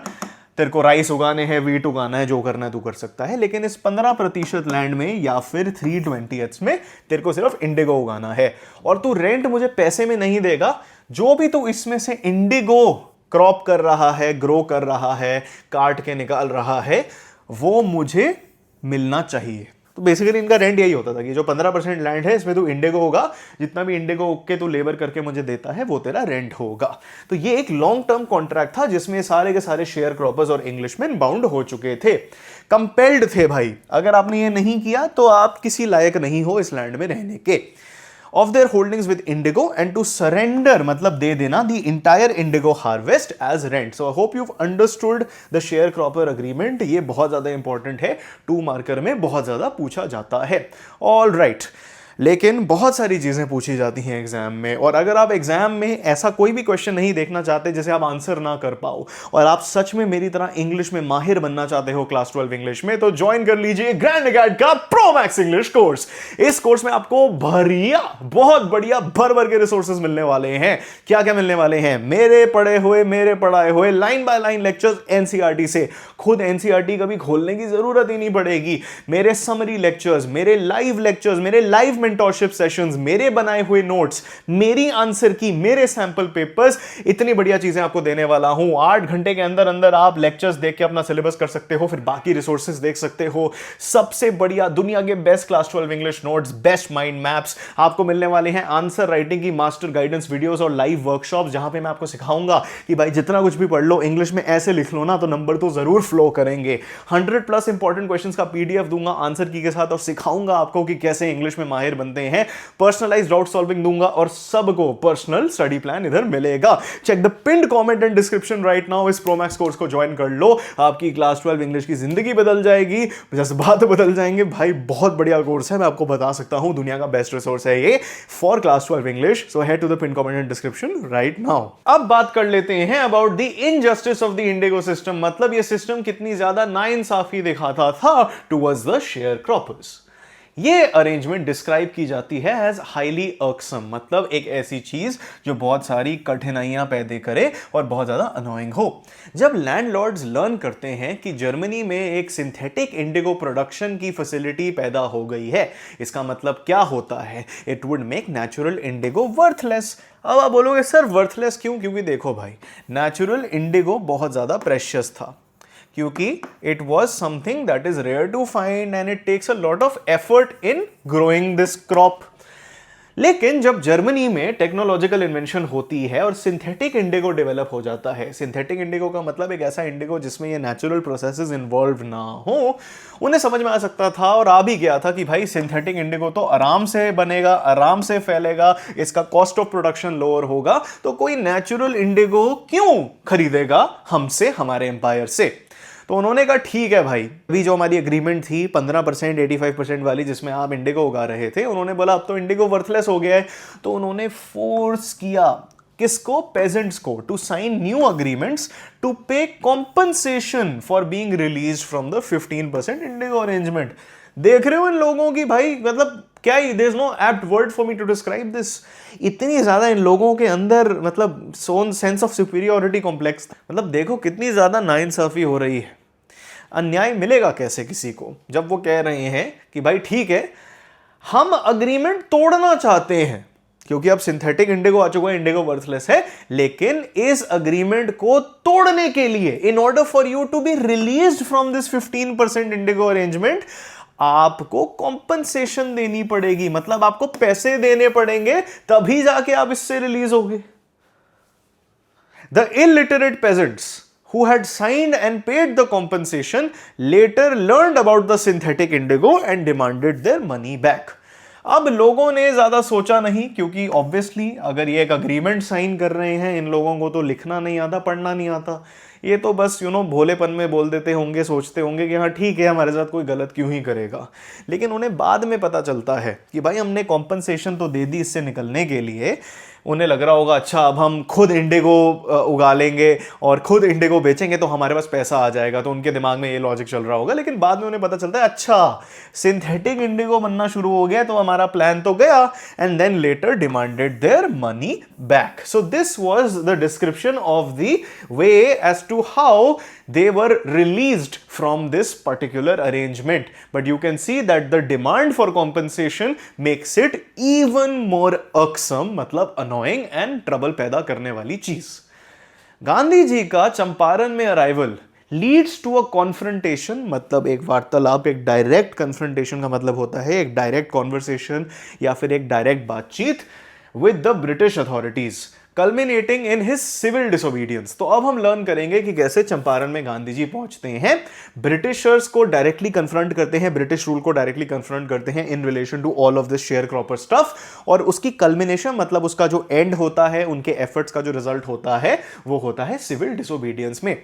तेरे को राइस उगाने हैं, वीट उगाना है, जो करना है तू कर सकता है, लेकिन इस 15% लैंड में या फिर 3/20 में तेरे को सिर्फ इंडिगो उगाना है। और तू रेंट मुझे पैसे में नहीं देगा, जो भी तू इसमें से इंडिगो क्रॉप कर रहा है, ग्रो कर रहा है, काट के निकाल रहा है, वो मुझे मिलना चाहिए। तो बेसिकली इनका रेंट यही होता था कि जो 15% लैंड है इसमें तू इंडिगो होगा, जितना भी इंडिगो के तू लेबर करके मुझे देता है वो तेरा रेंट होगा। तो ये एक लॉन्ग टर्म कॉन्ट्रैक्ट था जिसमें सारे के सारे शेयर क्रॉपर्स और इंग्लिशमैन बाउंड हो चुके थे, कंपेल्ड थे भाई। अगर आपने ये नहीं किया तो आप किसी लायक नहीं हो इस लैंड में रहने के। of their holdings with Indigo and to surrender मतलब दे देना the entire Indigo harvest as rent. So I hope you've understood the sharecropper agreement. ये बहुत ज़्यादा इंपॉर्टेंट है, 2 मार्कर में बहुत ज़्यादा पूछा जाता है। ऑल राइट, लेकिन बहुत सारी चीज़ें पूछी जाती हैं एग्जाम में, और अगर आप एग्जाम में ऐसा कोई भी क्वेश्चन नहीं देखना चाहते जिसे आप आंसर ना कर पाओ और आप सच में मेरी तरह इंग्लिश में माहिर बनना चाहते हो क्लास 12 इंग्लिश में, तो ज्वाइन कर लीजिए ग्रैंड अकेडमी का प्रो मैक्स इंग्लिश कोर्स। इस कोर्स में आपको भरिया बहुत बढ़िया भर भर के रिसोर्सेज मिलने वाले हैं। क्या क्या मिलने वाले हैं? मेरे पढ़े हुए, मेरे पढ़ाए हुए line by line lectures NCERT से, खुद एनसीईआरटी कभी खोलने की जरूरत ही नहीं पड़ेगी। मेरे समरी लेक्चर्स, मेरे लाइव लेक्चर्स, मेरे लाइव मेंटरशिप सेशंस, मेरे बनाए हुए नोट्स, मेरी आंसर की, मेरे सैंपल पेपर्स, इतनी बढ़िया चीजें आपको देने वाला हूं। 8 घंटे के अंदर अंदर आप लेक्चर्स देख के अपना सिलेबस कर सकते हो, फिर बाकी रिसोर्सेज देख सकते हो। सबसे बढ़िया दुनिया के best class 12 English notes, best mind maps आपको मिलने वाले हैं, आंसर राइटिंग की मास्टर गाइडेंस वीडियोस और लाइव वर्कशॉप जहां पे मैं आपको सिखाऊंगा कि भाई जितना कुछ भी पढ़ लो इंग्लिश में ऐसे लिख लो ना तो नंबर तो जरूर फ्लो करेंगे। 100+ इंपॉर्टेंट क्वेश्चंस का पीडीएफ दूंगा आंसर की के साथ और सिखाऊंगा आपको कि कैसे इंग्लिश में माहिर बनते हैं। पर्सनलाइज्ड डाउट सॉल्विंग दूंगा और सबको पर्सनल स्टडी प्लान इधर मिलेगा। Check the pinned comment and description right now. इस प्रोमैक्स कोर्स को ज्वाइन कर लो, आपकी क्लास 12 इंग्लिश की जिंदगी बदल जाएगी, जज्बात बदल जाएंगे। भाई बहुत बढ़िया कोर्स है, मैं आपको बता सकता हूं, दुनिया का बेस्ट रिसोर्स है ये for class 12 English. So head to the pin comment and description right now. अब बात कर लेते हैं about the injustice of the indigo system, मतलब ये सिस्टम कितनी ज्यादा नाइंसाफी दिखाता था टुवर्ड्स द शेयर क्रॉपर्स। ये अरेंजमेंट डिस्क्राइब की जाती है एज हाईली अर्कसम, मतलब एक ऐसी चीज जो बहुत सारी कठिनाइयां पैदा करे और बहुत ज्यादा अनोइंग हो। जब लैंडलॉर्ड्स लर्न करते हैं कि जर्मनी में एक सिंथेटिक इंडिगो प्रोडक्शन की फैसिलिटी पैदा हो गई है, इसका मतलब क्या होता है? It would make natural Indigo worthless. अब आप बोलोगे सर वर्थलेस क्यों? क्योंकि देखो भाई, नेचुरल इंडिगो बहुत ज्यादा प्रेशियस था, क्योंकि it was something that is rare to find and it takes a lot of effort in growing this crop. लेकिन जब जर्मनी में टेक्नोलॉजिकल इन्वेंशन होती है और सिंथेटिक इंडिगो डेवलप हो जाता है, सिंथेटिक इंडिगो का मतलब एक ऐसा इंडिगो जिसमें ये नेचुरल प्रोसेसेस इन्वॉल्व ना हो, उन्हें समझ में आ सकता था और आ भी गया था कि भाई सिंथेटिक इंडिगो तो आराम से बनेगा, आराम से फैलेगा, इसका कॉस्ट ऑफ प्रोडक्शन लोअर होगा, तो कोई नेचुरल इंडिगो क्यों खरीदेगा हमसे, हमारे एम्पायर से। तो उन्होंने कहा ठीक है भाई, अभी जो हमारी एग्रीमेंट थी 15% 85% वाली जिसमें आप इंडिगो उगा रहे थे, उन्होंने बोला अब तो इंडिगो वर्थलेस हो गया है, तो उन्होंने फोर्स किया किसको? पेजेंट्स को, to sign new agreements to pay compensation for being released from the 15% indigo arrangement. देख रहे हो इन लोगों की भाई, मतलब क्या ही, there is no apt word for me to describe this. इतनी ज्यादा इन लोगों के अंदर मतलब सोन सेंस ऑफ सुपीरियोरिटी कॉम्प्लेक्स, मतलब देखो कितनी ज्यादा नाइंसाफी हो रही है। अन्याय मिलेगा कैसे किसी को जब वो कह रहे हैं कि भाई ठीक है हम अग्रीमेंट तोड़ना चाहते हैं क्योंकि अब सिंथेटिक इंडिगो आ चुका है, इंडिगो वर्थलेस है, लेकिन इस अग्रीमेंट को तोड़ने के लिए, in order for you to be released from this 15% indigo arrangement, आपको कॉम्पनसेशन देनी पड़ेगी, मतलब आपको पैसे देने पड़ेंगे, तभी जाके आप इससे रिलीज होगे। The illiterate pageants who had signed and paid the compensation later learned about the synthetic indigo and demanded their money back. अब लोगों ने ज्यादा सोचा नहीं, क्योंकि ऑब्वियसली अगर ये एक अग्रीमेंट साइन कर रहे हैं, इन लोगों को तो लिखना नहीं आता, पढ़ना नहीं आता, ये तो बस भोलेपन में बोल देते होंगे, सोचते होंगे कि हाँ ठीक है हमारे साथ कोई गलत क्यों ही करेगा। लेकिन उन्हें बाद में पता चलता है कि भाई हमने कॉम्पनसेशन तो दे दी इससे निकलने के लिए, उन्हें लग रहा होगा अच्छा अब हम खुद इंडिगो उगा लेंगे और खुद इंडिगो बेचेंगे तो हमारे पास पैसा आ जाएगा, तो उनके दिमाग में ये लॉजिक चल रहा होगा। लेकिन बाद में उन्हें पता चलता है अच्छा सिंथेटिक इंडिगो बनना शुरू हो गया तो हमारा प्लान तो गया, and then later demanded their money back. So this was the description of the way as to how they were released from this particular arrangement. But you can see that the demand for compensation makes it even more irksome, मतलब annoying and trouble पैदा करने वाली चीज। गांधी जी का चंपारण में arrival leads to a confrontation, मतलब एक वार्तालाप, एक डायरेक्ट कन्फ्रंटेशन का मतलब होता है एक डायरेक्ट कॉन्वर्सेशन या फिर एक डायरेक्ट बातचीत with the British authorities, culminating in his civil disobedience. तो अब हम लर्न करेंगे कि कैसे चंपारण में गांधी जी पहुंचते हैं, ब्रिटिशर्स को डायरेक्टली कन्फ्रंट करते हैं, ब्रिटिश रूल को डायरेक्टली कन्फ्रंट करते हैं in relation to all of this share cropper stuff, और उसकी कल्मिनेशन मतलब उसका जो एंड होता है, उनके एफर्ट्स का जो रिजल्ट होता है वो होता है सिविल डिसोबीडियंस में।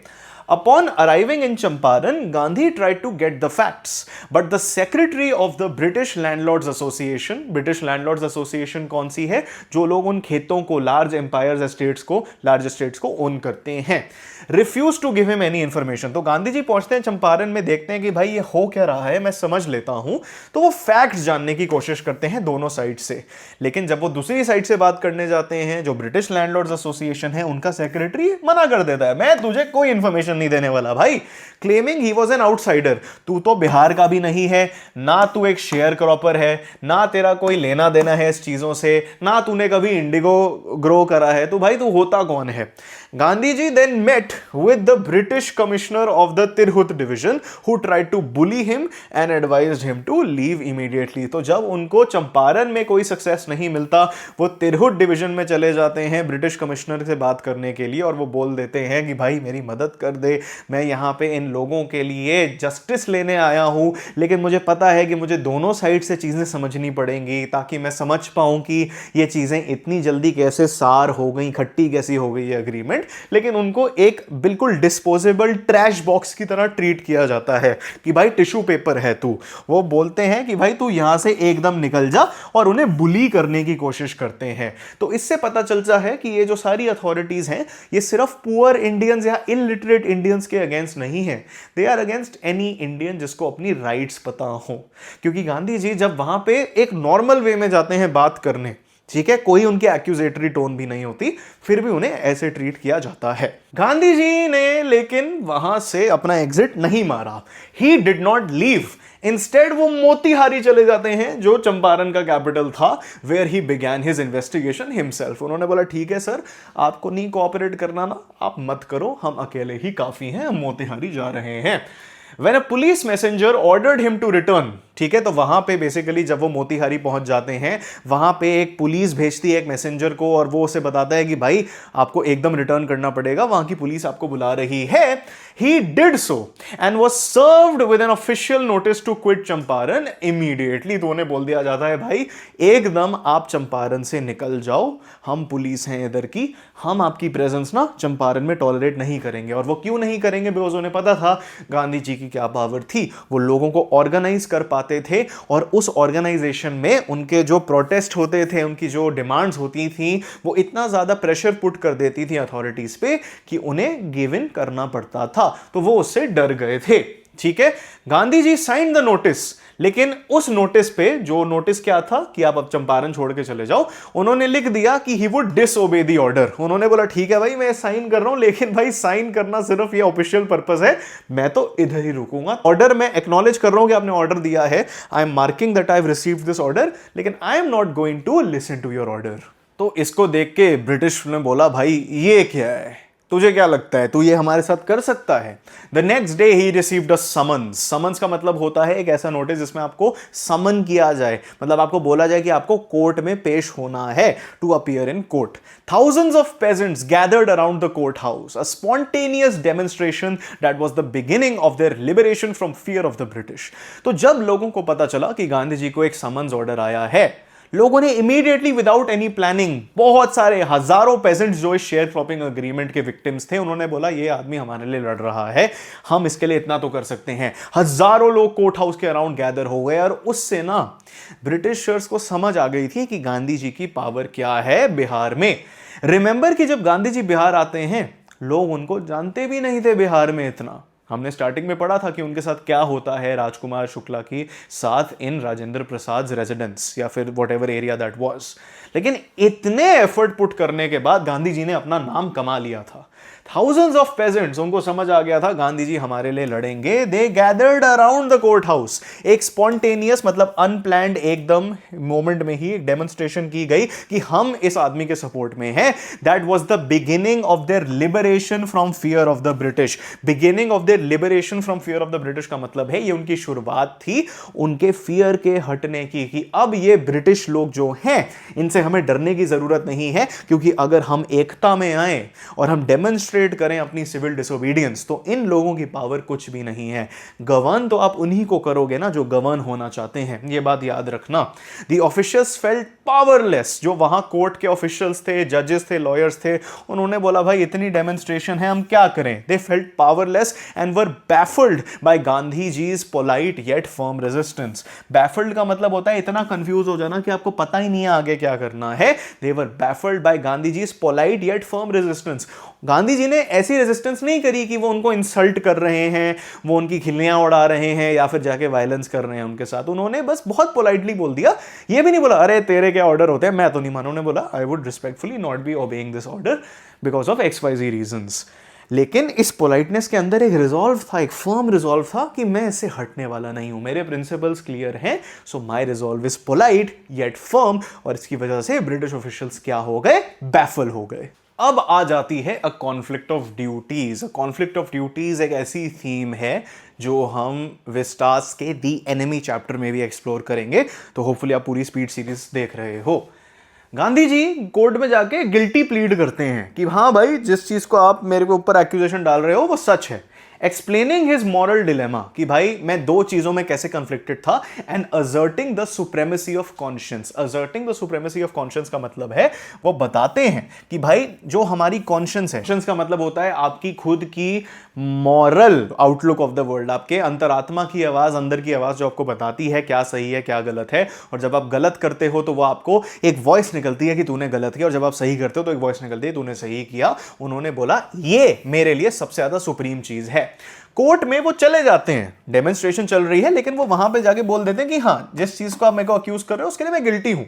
Upon arriving in Champaran, Gandhi tried to get the facts, but the secretary of the British Landlords Association, British Landlords Association कौन सी है, जो लोग उन खेतों को, लार्ज एम्पायर्स एस्टेट्स को, लार्ज एस्टेट्स को ओन करते हैं, refuse to give him any information. तो गांधी जी पहुंचते हैं चंपारण में, देखते हैं कि भाई ये हो क्या रहा है, मैं समझ लेता हूं, तो वो फैक्ट्स जानने की कोशिश करते हैं दोनों साइड से। लेकिन जब वो दूसरी साइड से बात करने जाते हैं, जो ब्रिटिश लैंडलॉर्ड्स एसोसिएशन है, उनका सेक्रेटरी मना कर देता है, मैं तुझे कोई इंफॉर्मेशन नहीं देने वाला भाई, claiming he was an outsider. तू तो बिहार का भी नहीं है, ना तू एक शेयर क्रॉपर है, ना तेरा कोई लेना देना है इस चीजों से, ना तूने कभी इंडिगो ग्रो करा है, तो भाई तू होता कौन है। गांधी जी then met with the British commissioner of the Tirhut division who tried to bully him and advised him to leave immediately। तो जब उनको चंपारण में कोई सक्सेस नहीं मिलता, वो तिरहुत डिवीजन में चले जाते हैं ब्रिटिश कमिश्नर से बात करने के लिए, और वो बोल देते हैं कि भाई मेरी मदद कर दे, मैं यहाँ पे इन लोगों के लिए जस्टिस लेने आया हूँ, लेकिन मुझे पता है कि मुझे दोनों साइड से चीज़ें समझनी पड़ेंगी ताकि मैं समझ पाऊँ कि ये चीज़ें इतनी जल्दी कैसे सार हो गई, खट्टी कैसी हो गई ये एग्रीमेंट। लेकिन उनको एक बिल्कुल डिस्पोजेबल ट्रैश बॉक्स की तरह ट्रीट किया जाता है कि भाई टिश्यू पेपर है तू। वो बोलते हैं कि भाई तू यहां से एकदम निकल जा, और उन्हें बुली करने की कोशिश करते हैं। तो इससे पता चलता है कि ये जो सारी अथॉरिटीज हैं, ये सिर्फ पुअर इंडियंस या इलिटरेट इंडियंस के अगेंस्ट नहीं है, they are against any Indian जिसको अपनी राइट्स पता हो। क्योंकि गांधी जी जब वहां पे एक नॉर्मल वे में जाते हैं बात करने, ठीक है, कोई उनकी एक्यूजेटरी टोन भी नहीं होती, फिर भी उन्हें ऐसे ट्रीट किया जाता है। गांधी जी ने लेकिन वहां से अपना एग्जिट नहीं मारा, he did not leave, instead वो मोतीहारी चले जाते हैं, जो चंपारण का कैपिटल था, where he began his investigation himself. उन्होंने बोला ठीक है सर, आपको नहीं कोऑपरेट करना ना, आप मत करो, हम अकेले ही काफी हैं, हम मोतीहारी जा रहे हैं। When a police messenger ordered him to return, ठीक है, तो वहां पे बेसिकली जब वो मोतीहारी पहुंच जाते हैं, वहां पे एक पुलिस भेजती है एक मैसेंजर को, और वो उसे बताता है कि भाई आपको एकदम रिटर्न करना पड़ेगा, वहां की पुलिस आपको बुला रही है। He did so and was served with an official notice to quit Champaran immediately। तो उन्हें बोल दिया जाता है भाई एकदम आप चंपारण से निकल जाओ, हम पुलिस हैं इधर की, हम आपकी प्रेजेंस ना चंपारण में टॉलरेट नहीं करेंगे। और वो क्यों नहीं करेंगे, बिकॉज उन्हें पता था गांधी जी की क्या पावर थी, वो लोगों को ऑर्गेनाइज कर पाते थे, और उस ऑर्गेनाइजेशन में उनके जो प्रोटेस्ट होते थे, उनकी जो डिमांड्स होती थी, वो इतना ज्यादा प्रेशर पुट कर देती थी अथॉरिटीज पे कि उन्हें गिव इन करना पड़ता था। तो वो उससे डर गए थे, ठीक है। गांधी जी साइन द नोटिस, लेकिन उस नोटिस पे, जो नोटिस क्या था कि आप अब चंपारण छोड़ के चले जाओ, उन्होंने लिख दिया कि he would disobey the order. उन्होंने बोला ठीक है भाई मैं साइन कर रहा हूं, लेकिन भाई साइन करना सिर्फ ये ऑफिशियल पर्पस है, मैं तो इधर ही रुकूंगा। ऑर्डर मैं एक्नॉलेज कर रहा हूं कि आपने ऑर्डर दिया है, I am marking that I have received this order, लेकिन I am not going to listen to your order. तो इसको देख के ब्रिटिश ने बोला भाई ये क्या है, तुझे क्या लगता है तू ये हमारे साथ कर सकता है। The next day he received a summons. Summons का मतलब होता है एक ऐसा नोटिस जिसमें आपको समन किया जाए, मतलब आपको बोला जाए कि आपको कोर्ट में पेश होना है, to appear in court. Thousands of peasants gathered around the courthouse, a spontaneous demonstration that was the beginning of their liberation from fear of the British। तो जब लोगों को पता चला कि गांधी जी को एक समन्स ऑर्डर आया है, लोगों ने इमीडिएटली विदाउट एनी प्लानिंग, बहुत सारे हजारों पेजेंट्स जो इस शेयर क्रॉपिंग एग्रीमेंट के विक्टिम्स थे, उन्होंने बोला ये आदमी हमारे लिए लड़ रहा है, हम इसके लिए इतना तो कर सकते हैं। हजारों लोग कोर्ट हाउस के अराउंड गैदर हो गए और उससे ना ब्रिटिशर्स को समझ आ गई थी कि गांधी जी की पावर क्या है बिहार में। रिमेंबर कि जब गांधी जी बिहार आते हैं, लोग उनको जानते भी नहीं थे बिहार में इतना। हमने स्टार्टिंग में पढ़ा था कि उनके साथ क्या होता है राजकुमार शुक्ला की साथ इन राजेंद्र प्रसाद रेजिडेंस या फिर व्हाटएवर एरिया दैट वाज। लेकिन इतने एफर्ट पुट करने के बाद गांधी जी ने अपना नाम कमा लिया था। थाउजेंड्स ऑफ पेजेंट्स, उनको समझ आ गया था गांधी जी हमारे लिए लड़ेंगे। They gathered around the court house. एक स्पॉन्टेनियस मतलब अनप्लैंड एकदम मोमेंट में ही एक डेमोन्स्ट्रेशन की गई कि हम इस आदमी के सपोर्ट में हैं। That was the beginning of their liberation from fear of the British. Beginning of their liberation from fear of the British का मतलब है ये उनकी शुरुआत थी उनके फियर के हटने की, कि अब ये ब्रिटिश लोग जो हैं इनसे हमें डरने की जरूरत नहीं है, क्योंकि अगर हम एकता में आए और हम डेमोन्स्ट्रेट करें अपनी सिविल डिसोबीडियंस, तो इन लोगों की पावर कुछ भी नहीं है। गवर्न तो आप उन्हीं को करोगे ना जो गवर्न होना चाहते हैं, ये बात याद रखना। The officials felt powerless. जो वहां कोर्ट के ऑफिशियल्स थे, जजेस थे, लॉयर्स थे, उन्होंने बोला भाई इतनी डेमोन्स्ट्रेशन है, हम क्या करें। They felt powerless and were baffled by Gandhi ji's polite yet firm resistance. Baffled का मतलब होता है इतना कंफ्यूज हो जाना कि आपको पता ही नहीं है आगे क्या करना है। They were baffled by Gandhi ji's polite yet firm resistance. Gandhi ji ने ऐसी रेजिस्टेंस नहीं करी कि वो उनको इंसल्ट कर रहे हैं, वो उनकी खिल्लियां उड़ा रहे हैं या फिर जाके वायलेंस कर रहे हैं उनके साथ। उन्होंने बस बहुत पोलाइटली बोल दिया। ये भी नहीं बोला अरे तेरे क्या ऑर्डर होते हैं, मैं तो नहीं मानू। उन्होंने बोला I would respectfully not be obeying this order because of XYZ reasons. लेकिन इस पोलाइटनेस के अंदर एक रिजॉल्व था, एक फर्म रिजॉल्व था कि मैं इससे हटने वाला नहीं हूं, मेरे प्रिंसिपल्स क्लियर हैं, so my resolve is polite yet firm. और इसकी वजह से ब्रिटिश ऑफिशियल्स क्या हो गए, बैफल हो गए। अब आ जाती है a conflict of duties. Conflict of duties एक ऐसी थीम है जो हम विस्टास के दी एनिमी चैप्टर में भी एक्सप्लोर करेंगे, तो होपफुली आप पूरी स्पीड सीरीज देख रहे हो। गांधी जी कोर्ट में जाके गिल्टी प्लीड करते हैं कि हाँ भाई जिस चीज को आप मेरे के ऊपर एक्यूजेशन डाल रहे हो वो सच है। एक्सप्लेनिंग हिज मॉरल डिलेमा कि भाई मैं दो चीजों में कैसे कंफ्लिक्टेड था, and asserting the supremacy of conscience. Asserting the supremacy of conscience का मतलब है वो बताते हैं कि भाई जो हमारी कॉन्शियंस है, कॉन्शियंस का मतलब होता है आपकी खुद की moral outlook of the world, आपके अंतरात्मा की आवाज, अंदर की आवाज जो आपको बताती है क्या सही है क्या गलत है। और जब आप गलत करते हो तो वो आपको एक वॉइस निकलती है कि तूने गलत किया, और जब आप सही करते हो तो एक वॉइस निकलती है तूने सही किया। उन्होंने बोला ये मेरे लिए सबसे ज्यादा सुप्रीम चीज है। कोर्ट में वो चले जाते हैं, डेमोन्स्ट्रेशन चल रही है, लेकिन वो वहां पे जाके बोल देते हैं कि हाँ जिस चीज को आप मेरे को अक्यूज कर रहे हो उसके लिए मैं गिल्टी हूं,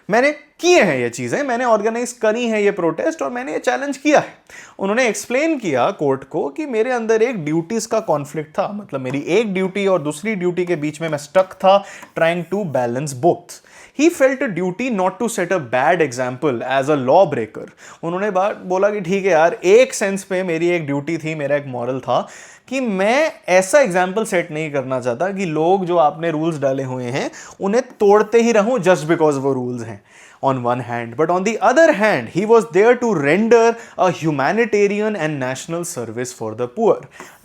मैंने किए हैं ये चीजें, मैंने ऑर्गेनाइज करी है ये प्रोटेस्ट और मैंने ये चैलेंज किया है। उन्होंने एक्सप्लेन किया कोर्ट को कि मेरे अंदर एक ड्यूटीज का कॉन्फ्लिक्ट था, मतलब मेरी एक ड्यूटी और दूसरी ड्यूटी के बीच में मैं स्टक था, trying to balance both. He felt a duty not to set a bad example as a law breaker. उन्होंने बोला कि ठीक है यार, एक सेंस पे मेरी एक ड्यूटी थी, मेरा एक मॉरल था कि मैं ऐसा एग्जाम्पल सेट नहीं करना चाहता कि लोग जो आपने रूल्स डाले हुए हैं उन्हें तोड़ते ही रहूं जस्ट बिकॉज वो रूल्स हैं on one hand, but on the other hand he was there to render a humanitarian and national service for the poor.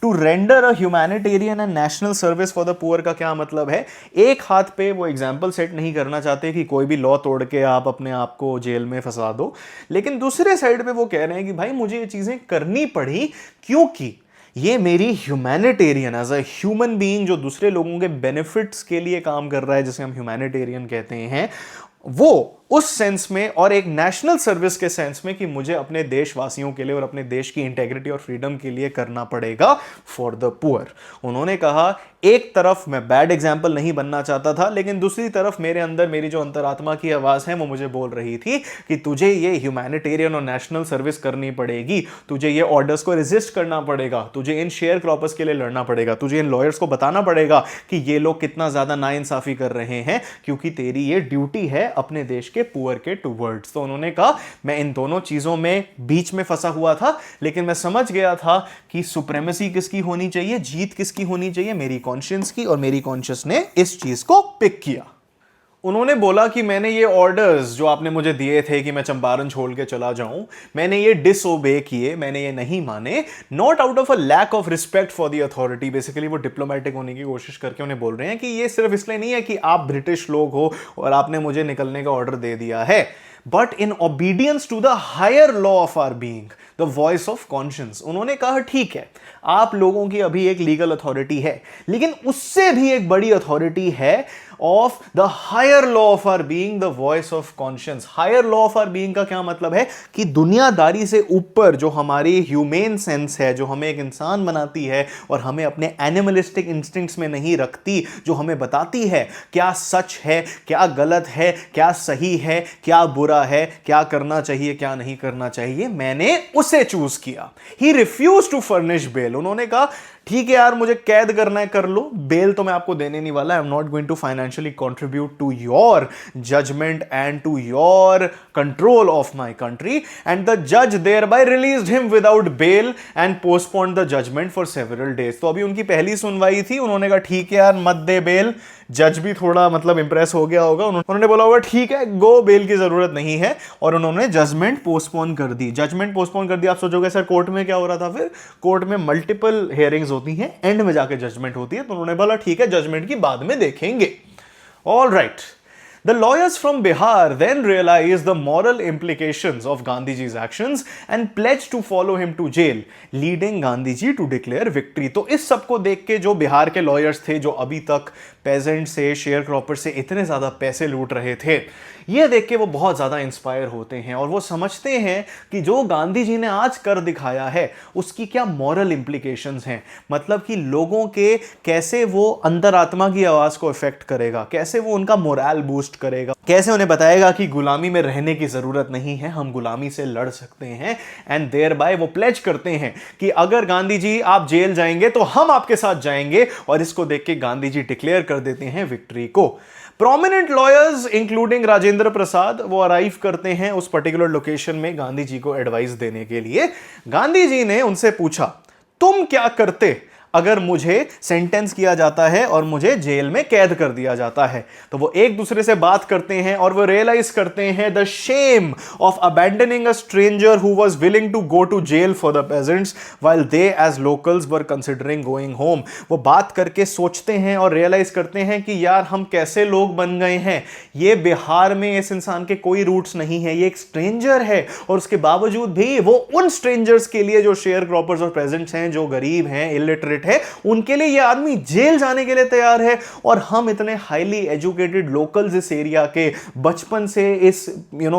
To render a humanitarian and national service for the poor का क्या मतलब है, एक हाथ पे वो example set नहीं करना चाहते कि कोई भी लॉ तोड़ के आप अपने आप को जेल में फंसा दो, लेकिन दूसरे साइड पे वो कह रहे हैं कि भाई मुझे ये चीजें करनी पड़ी क्योंकि ये मेरी humanitarian as a human being जो दूसरे लोगों के बेनिफिट्स के लिए काम कर रहा है, जिसे हम ह्यूमैनिटेरियन कहते हैं, वो उस सेंस में, और एक नेशनल सर्विस के सेंस में कि मुझे अपने देशवासियों के लिए और अपने देश की इंटेग्रिटी और फ्रीडम के लिए करना पड़ेगा फॉर द पुअर। उन्होंने कहा एक तरफ मैं बैड एग्जाम्पल नहीं बनना चाहता था, लेकिन दूसरी तरफ मेरे अंदर मेरी जो अंतरात्मा की आवाज है वो मुझे बोल रही थी कि तुझे ये ह्यूमैनिटेरियन और नेशनल सर्विस करनी पड़ेगी, तुझे ये ऑर्डर्स को रेजिस्ट करना पड़ेगा, तुझे इन शेयर क्रॉपर्स के लिए लड़ना पड़ेगा, तुझे इन लॉयर्स को बताना पड़ेगा कि ये लोग कितना ज्यादा नाइंसाफी कर रहे हैं, क्योंकि तेरी ये ड्यूटी है अपने देश के पुअर के टुवर्ड्स। तो उन्होंने कहा मैं इन दोनों चीजों में बीच में फंसा हुआ था, लेकिन मैं समझ गया था कि सुप्रेमेसी किसकी होनी चाहिए, जीत किसकी होनी चाहिए, मेरी कॉन्शियंस की, और मेरी कॉन्शियस ने इस चीज को पिक किया। उन्होंने बोला कि मैंने ये ऑर्डर्स जो आपने मुझे दिए थे कि मैं चंपारण छोड़ के चला जाऊं, मैंने ये डिसओबे किए, मैंने ये नहीं माने, not out of a lack of respect for the authority. Basically वो डिप्लोमेटिक होने की कोशिश करके उन्हें बोल रहे हैं कि ये सिर्फ इसलिए नहीं है कि आप ब्रिटिश लोग हो और आपने मुझे निकलने का ऑर्डर दे दिया है, but in obedience to the higher law of our being, the voice of conscience. उन्होंने कहा ठीक है, आप लोगों की अभी एक लीगल अथॉरिटी है, लेकिन उससे भी एक बड़ी अथॉरिटी है of the higher law of our being, the voice of conscience. Higher law of our being का क्या मतलब है कि दुनियादारी से ऊपर जो हमारी ह्यूमेन सेंस है, जो हमें एक इंसान बनाती है और हमें अपने एनिमलिस्टिक इंस्टिंक्ट्स में नहीं रखती, जो हमें बताती है क्या सच है, क्या गलत है, क्या सही है, क्या बुरा है, क्या करना चाहिए, क्या नहीं करना चाहिए, मैंने उसे चूज किया। He refuse to furnish bail. उन्होंने कहा ठीक है यार, मुझे कैद करना है कर लो, बेल तो मैं आपको देने नहीं वाला, I am not going to financially contribute to your judgement and to your control of my country. And the जज thereby released him without bail and postponed the judgement for several days. तो अभी उनकी पहली सुनवाई थी, उन्होंने कहा ठीक है यार मत दे बेल। जज भी थोड़ा मतलब इंप्रेस हो गया होगा, उन्होंने बोला होगा ठीक है गो, बेल की जरूरत नहीं है, और उन्होंने जजमेंट पोस्टपोन कर दी। जजमेंट पोस्टपोन कर दिया। आप सोचोगे सर कोर्ट में क्या हो रहा था? फिर कोर्ट में मल्टीपल हियरिंग्स होती हैं, एंड में जाके जजमेंट होती है, तो उन्होंने बोला ठीक है जजमेंट की बाद में देखेंगे। All right. The lawyers from Bihar then realized the moral implications of Gandhiji's actions and pledged to follow him to jail, leading Gandhiji to declare victory। तो इस सब को देख के जो बिहार के लॉयर्स थे, जो अभी तक पेजेंट से, शेयर क्रॉपर से इतने ज़्यादा पैसे लूट रहे थे, ये देख के वो बहुत ज़्यादा इंस्पायर होते हैं और वो समझते हैं कि जो गांधी जी ने आज कर दिखाया है उसकी क्या मॉरल इंप्लीकेशंस हैं। मतलब कि लोगों के कैसे वो अंतरात्मा की आवाज़ को इफेक्ट करेगा, कैसे वो उनका मोरल बूस्ट करेगा, कैसे उन्हें बताएगा कि गुलामी में रहने की ज़रूरत नहीं है, हम गुलामी से लड़ सकते हैं। एंड देयर बाय वो प्लेज करते हैं कि अगर गांधी जी आप जेल जाएंगे तो हम आपके साथ जाएंगे, और इसको देख के गांधी जी डिक्लेयर कर देते हैं विक्ट्री को। Prominent lawyers including Rajendra Prasad वो अराइव करते हैं उस पर्टिकुलर लोकेशन में गांधी जी को एडवाइस देने के लिए। गांधी जी ने उनसे पूछा तुम क्या करते अगर मुझे सेंटेंस किया जाता है और मुझे जेल में कैद कर दिया जाता है। तो वो एक दूसरे से बात करते हैं और वो रियलाइज करते हैं the shame of abandoning a stranger who was willing to go to jail for the peasants while they as locals were considering going home. वो बात करके सोचते हैं और रियलाइज करते हैं कि यार हम कैसे लोग बन गए हैं, ये बिहार में इस इंसान के कोई रूट्स नहीं है, ये एक स्ट्रेंजर है, और उसके बावजूद भी वो उन स्ट्रेंजर्स के लिए जो शेयर क्रॉपर्स और पेजेंट्स हैं, जो गरीब हैं, इलिटरेट है, उनके लिए ये आदमी जेल जाने के लिए तैयार है। और हम इतने हाईली एजुकेटेड लोकल्स इस एरिया के, बचपन से इस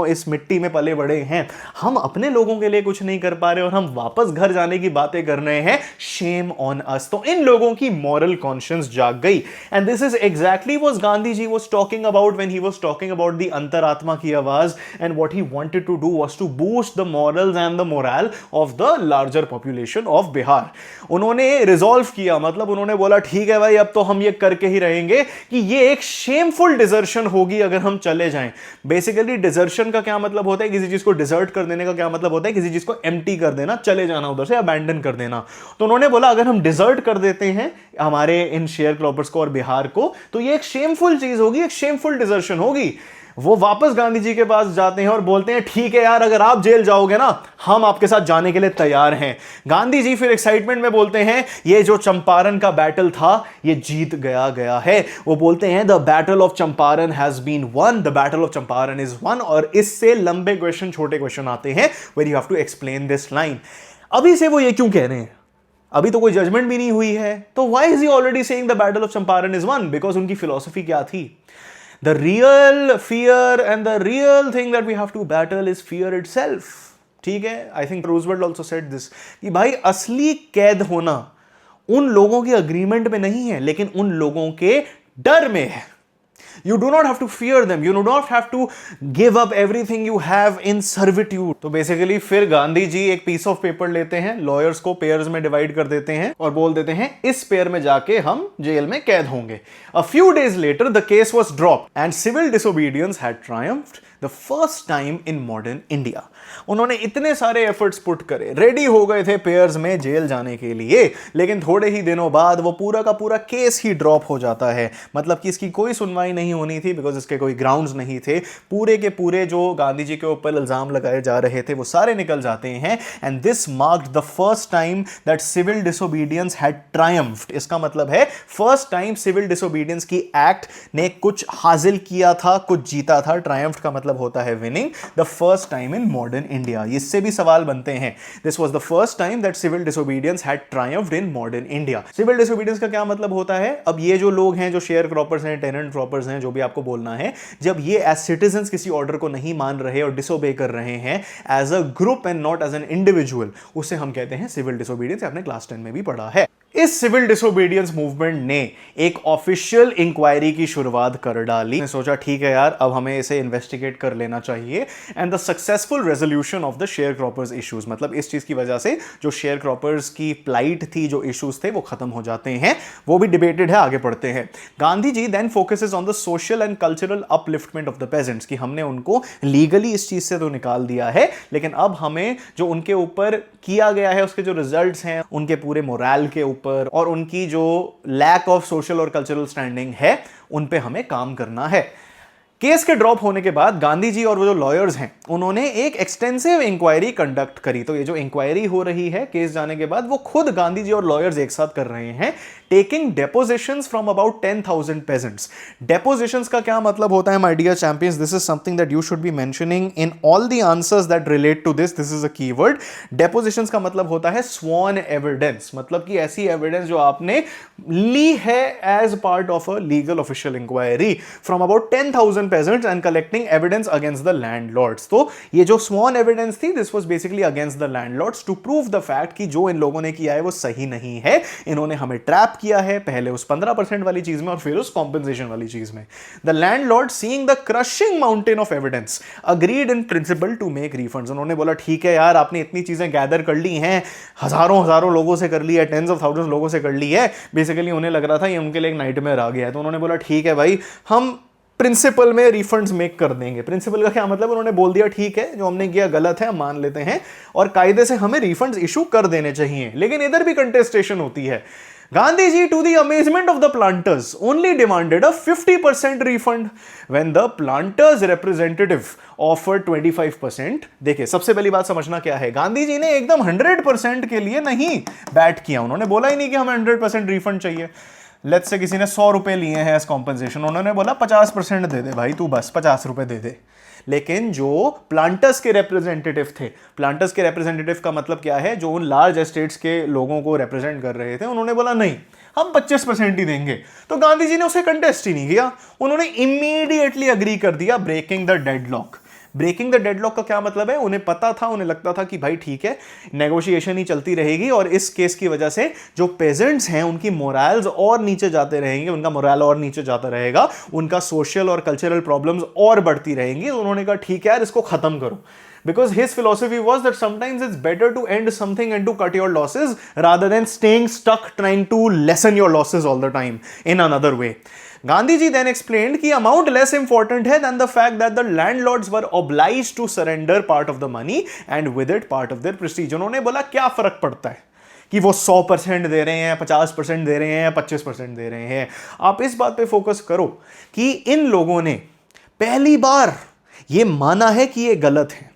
इस मिट्टी में पले बड़े हैं, हम अपने लोगों के लिए कुछ नहीं कर पा रहे और हम वापस घर जाने की बातें कर रहे हैं। Shame on us. तो इन लोगों की मॉरल कॉन्शियंस जाग गई। And this is exactly what Gandhi ji was talking about when he was talking about the अंतरात्मा की आवाज। And what he wanted to do was to boost the morals and the morale of the larger population of Bihar. उन्होंने resolve किया, मतलब उन्होंने बोला ठीक है भाई अब तो हम ये करके ही रहेंगे कि ये एक शेमफुल डिजर्शन होगी अगर हम चले जाएं। बेसिकली डिजर्शन का क्या मतलब होता है? किसी चीज को डिजर्ट कर देने का क्या मतलब होता है? किसी चीज को एम्प्टी कर देना, चले जाना, उधर से अबैंडन कर देना। तो उन्होंने बोला अगर हम डिजर्ट कर देते हैं हमारे इन शेयर क्रॉपर्स को और बिहार को, तो ये एक शेमफुल चीज होगी, एक शेमफुल डिजर्शन होगी। वो वापस गांधी जी के पास जाते हैं और बोलते हैं ठीक है यार अगर आप जेल जाओगे ना हम आपके साथ जाने के लिए तैयार हैं। गांधी जी फिर एक्साइटमेंट में बोलते हैं ये जो चंपारण का बैटल था ये जीत गया है। वो बोलते हैं the battle of Champaran has been won, the battle of Champaran is won. और इससे लंबे क्वेश्चन, छोटे क्वेश्चन आते हैं where you have to explain this line. अभी से वो ये क्यों कह रहे हैं? अभी तो कोई जजमेंट भी नहीं हुई है, तो why is he already saying the battle of Champaran is one? Because उनकी फिलॉसफी क्या थी? The real fear and the real thing that we have to battle is fear itself. ठीक है? I think Roosevelt also said this कि भाई असली कैद होना उन लोगों के अग्रीमेंट में नहीं है, लेकिन उन लोगों के डर में है। You do not have to fear them. You do not have to give up everything you have in servitude. तो बेसिकली फिर गांधी जी एक पीस ऑफ पेपर लेते हैं, लॉयर्स को पेयर्स में डिवाइड कर देते हैं और बोल देते हैं इस पेयर में जाके हम जेल में कैद होंगे। A few days later, the case was dropped and civil disobedience had triumphed the first time in modern India. उन्होंने इतने सारे एफर्ट्स पुट करे, रेडी हो गए थे पेयर्स में जेल जाने के लिए, लेकिन थोड़े ही दिनों बाद वो पूरा का पूरा केस ही ड्रॉप हो जाता है। मतलब कि इसकी कोई सुनवाई नहीं होनी थी, बिकॉज इसके कोई ग्राउंड्स नहीं थे। पूरे के पूरे जो गांधी जी के ऊपर इल्जाम लगाए जा रहे थे वो सारे निकल जाते हैं। And this marked the first time that civil disobedience had triumphed. इसका मतलब है फर्स्ट टाइम सिविल डिसोबीडियंस की एक्ट ने कुछ हासिल किया था, कुछ जीता था। ट्रायम्फ्ड का मतलब होता है winning. The first time in modern India. इससे भी सवाल बनते हैं, this was the first time that civil disobedience had triumphed in modern India. Civil disobedience का क्या मतलब होता है? अब ये जो लोग हैं, जो शेयर क्रॉपर्स हैं, टेनेंट क्रॉपर्स हैं, जो भी आपको बोलना है, जब ये एज सिटीजंस किसी ऑर्डर को नहीं मान रहे और डिसोबे कर रहे हैं as a group and not as an individual, उसे हम कहते हैं सिविल डिसोबीडियंस। आपने क्लास 10 में भी पढ़ा है। इस सिविल डिसोबीडियंस मूवमेंट ने एक ऑफिशियल इंक्वायरी की शुरुआत कर डाली। सोचा ठीक है यार, अब हमें इसे इन्वेस्टिगेट कर लेना चाहिए। And the successful resolution of the share croppers issues, मतलब इस चीज की वजह से जो शेयर क्रॉपर्स की प्लाइट थी, जो इश्यूज थे, वो खत्म हो जाते हैं। वो भी डिबेटेड है, आगे पढ़ते हैं। Gandhi ji then focuses on the social and cultural upliftment of the peasants, कि हमने उनको लीगली इस चीज से तो निकाल दिया है, लेकिन अब हमें जो उनके ऊपर किया गया है, उसके जो रिजल्ट्स हैं, उनके पूरे मोरल के ऊपर और उनकी जो लैक ऑफ सोशल और कल्चरल स्टैंडिंग है, उन पे हमें काम करना है। केस के ड्रॉप होने के बाद गांधी जी और वो जो लॉयर्स हैं, उन्होंने एक एक्सटेंसिव इंक्वायरी कंडक्ट करी। तो ये जो इंक्वायरी हो रही है केस जाने के बाद, वो खुद गांधी जी और लॉयर्स एक साथ कर रहे हैं, taking depositions from about 10,000 peasants. Depositions का क्या मतलब होता है my dear champions? This is something that you should be mentioning in all the answers that relate to this. This is a keyword. Depositions का मतलब होता है स्वॉन एविडेंस, मतलब कि ऐसी एविडेंस जो आपने ली है as part of a legal official inquiry from about 10,000 peasants and collecting evidence against the landlords। तो ये जो sworn evidence थी, this was basically against the landlords to prove the fact कि जो इन लोगों ने किया है वो सही नहीं है। इन्होंने हमें ट्रैप किया है, पहले उस 15% वाली चीज में और फिर उस कॉम्पेंसेशन वाली चीज में। The landlord seeing the crushing mountain of evidence agreed in principle to make refunds। उन्होंने बोला ठीक है यार, आपने इतनी चीजें गैदर कर ली हैं, हजारों लोगों से कर ली है, टेंस ऑफ थाउजेंड्स लोगों से कर ली है। बेसिकली उन्हें लग रहा था ये उनके लिए एक नाइटमेयर आ गया है, तो उन्होंने बोला ठीक है भाई, हम प्रिंसिपल में रिफंड्स मेक कर देंगे। प्रिंसिपल का क्या मतलब? उन्होंने बोल दिया ठीक है, जो हमने किया गलत है, हम मान लेते हैं और कायदे से हमें रिफंड्स इशू कर देने चाहिए। लेकिन इधर भी कंटेस्टेशन होती है। Gandhi ji, to the amazement of the planters, only demanded a 50% refund when the planters representative offered 25%। देखिए, सबसे पहली बात समझना क्या है, गांधी जी ने एकदम 100% के लिए नहीं बैट किया। उन्होंने बोला ही नहीं कि हमें 100% रिफंड चाहिए। लेट्स से किसी ने 100 रुपए लिए हैं एज कॉम्पनसेशन, उन्होंने बोला 50% दे दे भाई, तू बस 50 रुपए दे दे। लेकिन जो प्लांटर्स के रिप्रेजेंटेटिव थे, प्लांटर्स के रिप्रेजेंटेटिव का मतलब क्या है, जो उन लार्ज एस्टेट्स के लोगों को रिप्रेजेंट कर रहे थे, उन्होंने बोला नहीं, हम 25% ही देंगे। तो गांधी जी ने उसे कंटेस्ट ही नहीं किया, उन्होंने इमीडिएटली अग्री कर दिया, breaking the deadlock. Breaking the deadlock का क्या मतलब है? उन्हें पता था, उन्हें लगता था कि भाई ठीक है, नेगोशिएशन ही चलती रहेगी और इस केस की वजह से जो पेजेंट्स हैं उनकी मोरल्स और नीचे जाते रहेंगे, उनका मोरल और नीचे जाता रहेगा, उनका सोशल और कल्चरल प्रॉब्लम्स और बढ़ती रहेंगी। तो उन्होंने कहा ठीक है यार, इसको खत्म करो। Because his philosophy was that sometimes it's better to end something and to cut your losses rather than staying stuck trying to lessen your losses all the time in another way. Gandhi ji then explained कि amount less important है than the fact that the landlords were obliged to surrender part of the money and with it part of their prestige। उन्होंने बोला क्या फर्क पड़ता है कि वो 100% दे रहे हैं, 50% दे रहे हैं, 25% दे रहे हैं। आप इस बात पे फोकस करो कि इन लोगों ने पहली बार ये माना है कि ये गलत है,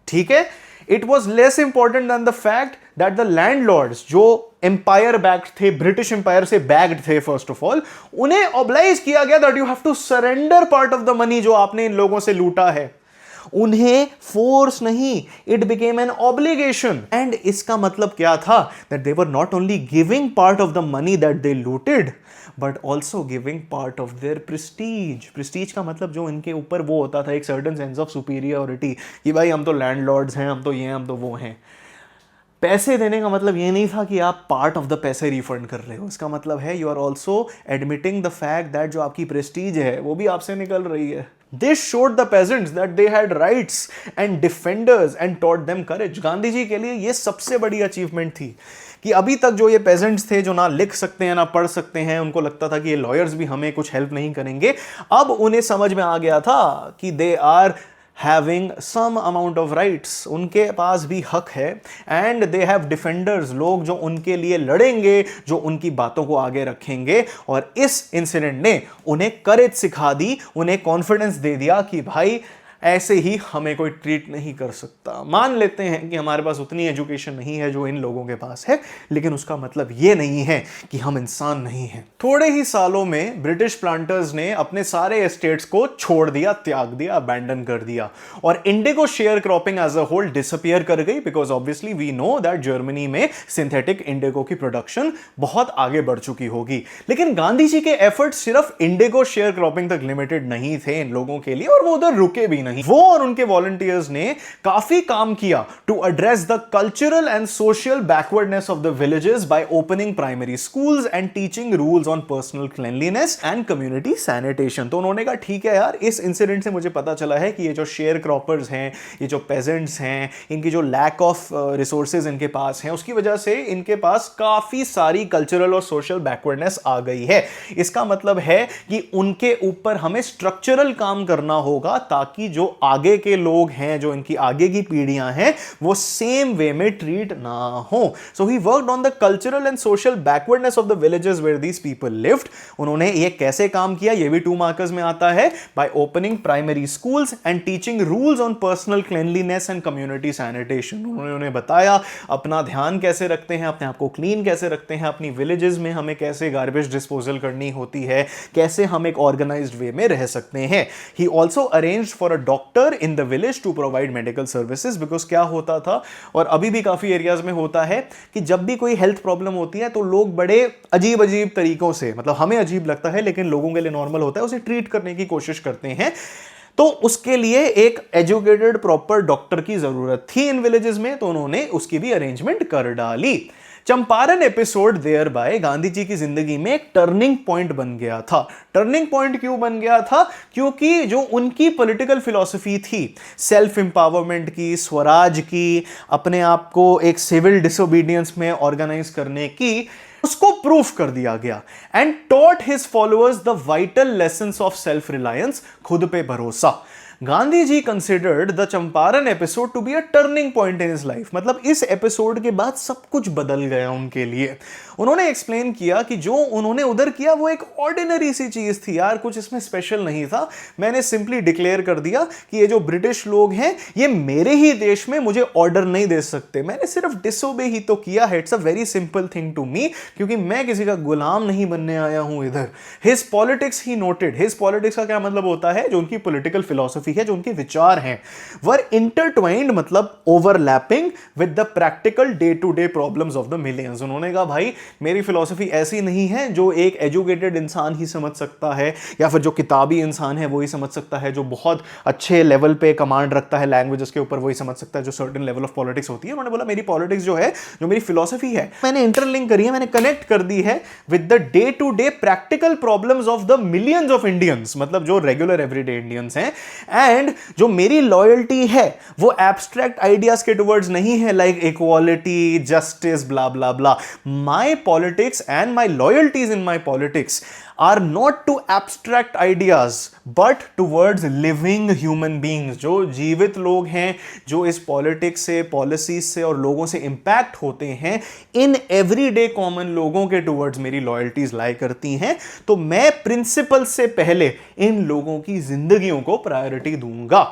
ठीक है। It was less important than the fact that the landlords, जो एम्पायर बैक्ड थे, ब्रिटिश एम्पायर से बैग्ड थे, फर्स्ट ऑफ ऑल उन्हें ऑब्लाइज किया गया that you have to surrender part of the money जो आपने इन लोगों से लूटा है। उन्हें फोर्स नहीं, it became an obligation. And इसका मतलब क्या था? That they were not only giving part of the money that they looted but also giving part of their Prestige. Prestige का मतलब जो इनके ऊपर वो होता था, एक सर्टन सेंस ऑफ सुपीरियोरिटी कि भाई हम तो लैंडलॉर्ड्स हैं, हम तो ये हैं, हम तो वो हैं। पैसे देने का मतलब ये नहीं था कि आप पार्ट ऑफ द पैसे रिफंड कर रहे हो, इसका मतलब है you are also admitting the fact that जो आपकी प्रेस्टीज है वो भी आपसे निकल रही है। This showed the peasants that they had rights and defenders and taught them courage। Gandhi ji के लिए ये सबसे बड़ी अचीवमेंट थी कि अभी तक जो ये पेजेंट्स थे, जो ना लिख सकते हैं ना पढ़ सकते हैं, उनको लगता था कि ये लॉयर्स भी हमें कुछ हेल्प नहीं करेंगे। अब उन्हें समझ में आ गया था कि they are having some amount of rights, उनके पास भी हक है, एंड दे हैव डिफेंडर्स, लोग जो उनके लिए लड़ेंगे, जो उनकी बातों को आगे रखेंगे। और इस इंसिडेंट ने उन्हें करेज सिखा दी, उन्हें कॉन्फिडेंस दे दिया कि भाई ऐसे ही हमें कोई ट्रीट नहीं कर सकता। मान लेते हैं कि हमारे पास उतनी एजुकेशन नहीं है जो इन लोगों के पास है, लेकिन उसका मतलब ये नहीं है कि हम इंसान नहीं हैं। थोड़े ही सालों में ब्रिटिश प्लांटर्स ने अपने सारे एस्टेट्स को छोड़ दिया, त्याग दिया, अबैंडन कर दिया, और indigo share cropping as a whole disappear कर गई, because obviously we know that Germany में सिंथेटिक इंडिगो की प्रोडक्शन बहुत आगे बढ़ चुकी होगी। लेकिन गांधी जी के एफर्ट सिर्फ इंडिगो शेयर क्रॉपिंग तक लिमिटेड नहीं थे इन लोगों के लिए, और वो उधर रुके भी नहीं। वो और उनके वॉलंटियर्स ने काफी काम किया to address the cultural and social backwardness of the villages by opening primary schools and teaching rules on personal cleanliness and community sanitation. तो उन्होंने कहा ठीक है यार, इस इंसिडेंट से मुझे पता चला है कि ये जो शेयर क्रॉपर्स हैं, ये जो पेजेंट्स हैं, इनकी जो लैक ऑफ रिसोर्सेज इनके पास हैं, उसकी वजह से इनके पास काफी सारी कल्चरल और सोशल बैकवर्डनेस आ गई है। इसका मतलब है कि उनके ऊपर हमें स्ट्रक्चरल काम करना होगा, ताकि जो आगे के लोग हैं, जो इनकी आगे की पीढ़ियां हैं, वो सेम वे में ट्रीट ना हो। So he worked on the cultural and social backwardness of the villages where these people lived. उन्होंने ये कैसे काम किया, ये भी 2 मार्कर्स में आता है, bye opening primary schools and teaching rules on personal cleanliness and community sanitation. उन्होंने उन्हें बताया अपना ध्यान कैसे रखते हैं, अपने आप को क्लीन कैसे रखते हैं, अपनी विलेजेस में हमें कैसे गार्बेज डिस्पोजल करनी होती है, कैसे हम एक ऑर्गेनाइज्ड वे में रह सकते हैं। He also arranged for a doctor in the village to provide medical services, because क्या होता था, और अभी भी काफी एरियाज में होता है, कि जब भी कोई हेल्थ प्रॉब्लम होती है तो लोग बड़े अजीब अजीब तरीकों से, मतलब हमें अजीब लगता है लेकिन लोगों के लिए नॉर्मल होता है, उसे ट्रीट करने की कोशिश करते हैं। तो उसके लिए एक एजुकेटेड प्रॉपर डॉक्टर की जरूरत थी इन विलेजेस में, तो उन्होंने उसकी भी अरेंजमेंट कर डाली। Champaran episode thereby Gandhi ji की जिंदगी में एक टर्निंग पॉइंट बन गया था। टर्निंग पॉइंट क्यों बन गया था? क्योंकि जो उनकी पॉलिटिकल फिलॉसफी थी, सेल्फ एम्पावरमेंट की, स्वराज की, अपने आप को एक सिविल डिसोबीडियंस में ऑर्गेनाइज करने की, उसको प्रूफ कर दिया गया। And taught his followers the vital lessons of self reliance, खुद पे भरोसा। Gandhi ji considered the Champaran episode to be a turning point in his life, मतलब इस एपिसोड के बाद सब कुछ बदल गया उनके लिए। उन्होंने एक्सप्लेन किया कि जो उन्होंने उधर किया वो एक ऑर्डिनरी सी चीज थी यार, कुछ इसमें स्पेशल नहीं था। मैंने सिंपली डिक्लेयर कर दिया कि ये जो ब्रिटिश लोग हैं, ये मेरे ही देश में मुझे ऑर्डर नहीं दे सकते, मैंने सिर्फ डिसोबे ही तो किया है। It's a very simple thing to me, क्योंकि मैं किसी का गुलाम नहीं बनने आया हूं इधर। His politics he noted, his politics का क्या मतलब होता है, जो उनकी पॉलिटिकल फिलॉसफी है, जो उनके विचार हैं, वर इंटरट्वाइंड, मतलब overlapping with the practical day to day problems of the millions. उन्होंने कहा भाई मेरी फिलॉसफी ऐसी नहीं है जो एक एजुकेटेड इंसान ही समझ सकता है, या फिर जो किताबी इंसान है वो ही समझ सकता है, जो बहुत अच्छे लेवल पे कमांड रखता है लैंग्वेजेस के ऊपर वही समझ सकता है, जो सर्टेन लेवल ऑफ पॉलिटिक्स होती है। उन्होंने बोला मेरी पॉलिटिक्स जो है, जो मेरी फिलॉसफी है, मैंने इंटरलिंक करी है, मैंने कनेक्ट कर दी है with the day to day practical problems of the millions of Indians, मतलब जो रेगुलर एवरीडे इंडियंस हैं। एंड जो मेरी लॉयल्टी है वो एब्स्ट्रैक्ट आइडियाज के टुवर्ड्स नहीं है, like equality, justice, blah blah blah. My politics and my loyalties in my politics are not to abstract ideas but towards living human beings, जो जीवित लोग हैं, जो इस पॉलिटिक्स से, पॉलिसीज से और लोगों से इंपैक्ट होते हैं, इन एवरीडे कॉमन लोगों के टुवर्ड्स मेरी लॉयल्टीज लाई करती हैं। तो मैं प्रिंसिपल से पहले इन लोगों की जिंदगियों को प्रायोरिटी दूंगा।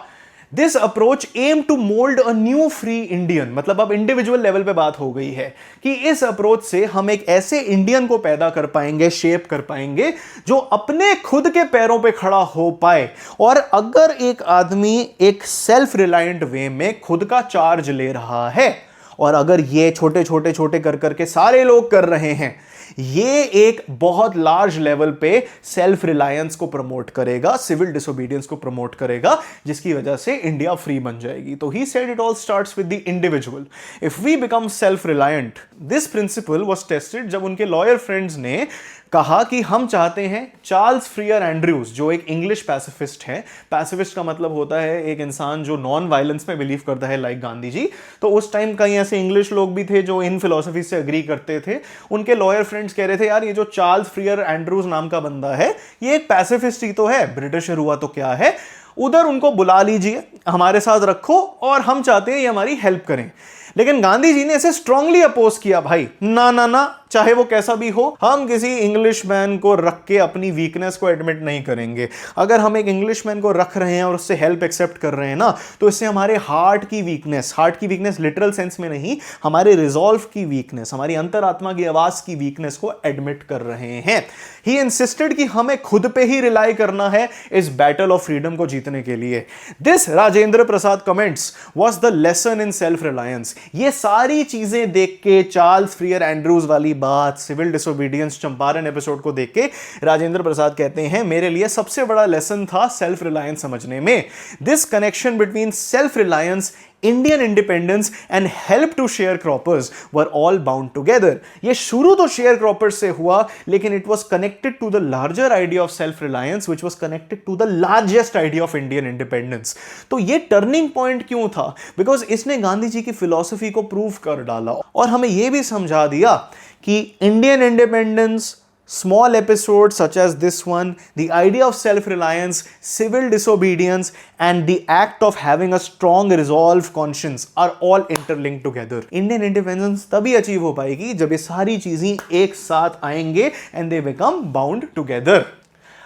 This approach aim to mould a new free Indian, मतलब अब इंडिविजुअल लेवल पे बात हो गई है कि इस अप्रोच से हम एक ऐसे इंडियन को पैदा कर पाएंगे, शेप कर पाएंगे, जो अपने खुद के पैरों पे खड़ा हो पाए। और अगर एक आदमी एक सेल्फ रिलायंट वे में खुद का चार्ज ले रहा है, और अगर ये छोटे छोटे छोटे कर करके सारे लोग कर रहे हैं, ये एक बहुत लार्ज लेवल पे सेल्फ रिलायंस को प्रमोट करेगा, सिविल डिसोबीडियंस को प्रमोट करेगा, जिसकी वजह से इंडिया फ्री बन जाएगी। तो he said it all starts with the individual. If we become self reliant, this principle was tested जब उनके लॉयर फ्रेंड्स ने कहा कि हम चाहते हैं चार्ल्स फ्रियर एंड्रयूज, जो एक इंग्लिश पैसिफिस्ट है, पैसिफिस्ट का मतलब होता है एक इंसान जो नॉन वायलेंस में बिलीव करता है, लाइक गांधी जी। तो उस टाइम कई ऐसे इंग्लिश लोग भी थे जो इन फिलॉसफी से एग्री करते थे। उनके लॉयर फ्रेंड्स कह रहे थे यार ये जो चार्ल्स फ्रियर एंड्रयूज नाम का बंदा है, ये एक पैसिफिस्ट ही तो है, ब्रिटिशर हुआ तो क्या है। उधर उनको बुला लीजिए, हमारे साथ रखो और हम चाहते हैं ये हमारी हेल्प करें। लेकिन गांधी जी ने इसे स्ट्रांगली अपोज किया, भाई ना ना ना, चाहे वो कैसा भी हो, हम किसी इंग्लिश मैन को रख के अपनी वीकनेस को एडमिट नहीं करेंगे। अगर हम एक इंग्लिश मैन को रख रहे हैं और उससे हेल्प एक्सेप्ट कर रहे हैं ना, तो इससे हमारे हार्ट की वीकनेस लिटरल सेंस में नहीं, हमारे रिजॉल्व की वीकनेस, हमारी अंतरात्मा की आवाज की वीकनेस को एडमिट कर रहे हैं। ही इंसिस्टेड कि हमें खुद पे ही रिलाई करना है इस बैटल ऑफ फ्रीडम को जीतने के लिए। This, Rajendra Prasad comments, was the lesson in self reliance. ये सारी चीजें देख के, चार्ल्स फ्रियर एंड्रूज वाली बात, सिविल डिसोबीडियंस, चंपारण एपिसोड को देख के राजेंद्र प्रसाद कहते हैं, मेरे लिए सबसे बड़ा लेसन था सेल्फ रिलायंस समझने में। This connection between self reliance, Indian independence and help to sharecroppers were all bound together. ये शुरू तो शेयर क्रॉपर्स से हुआ, लेकिन it was connected to the larger idea of self reliance which was connected to the largest idea of Indian independence. तो ये turning point क्यों था? बिकॉज इसने गांधी जी की फिलॉसफी को प्रूव कर डाला और हमें यह भी समझा दिया कि Indian independence, small episodes such as this one, the idea of self-reliance, civil disobedience, and the act of having a strong resolve conscience are all interlinked together. Indian independence तभी अचीव हो पाएगी जब ये सारी चीजें एक साथ आएंगे and they become bound together.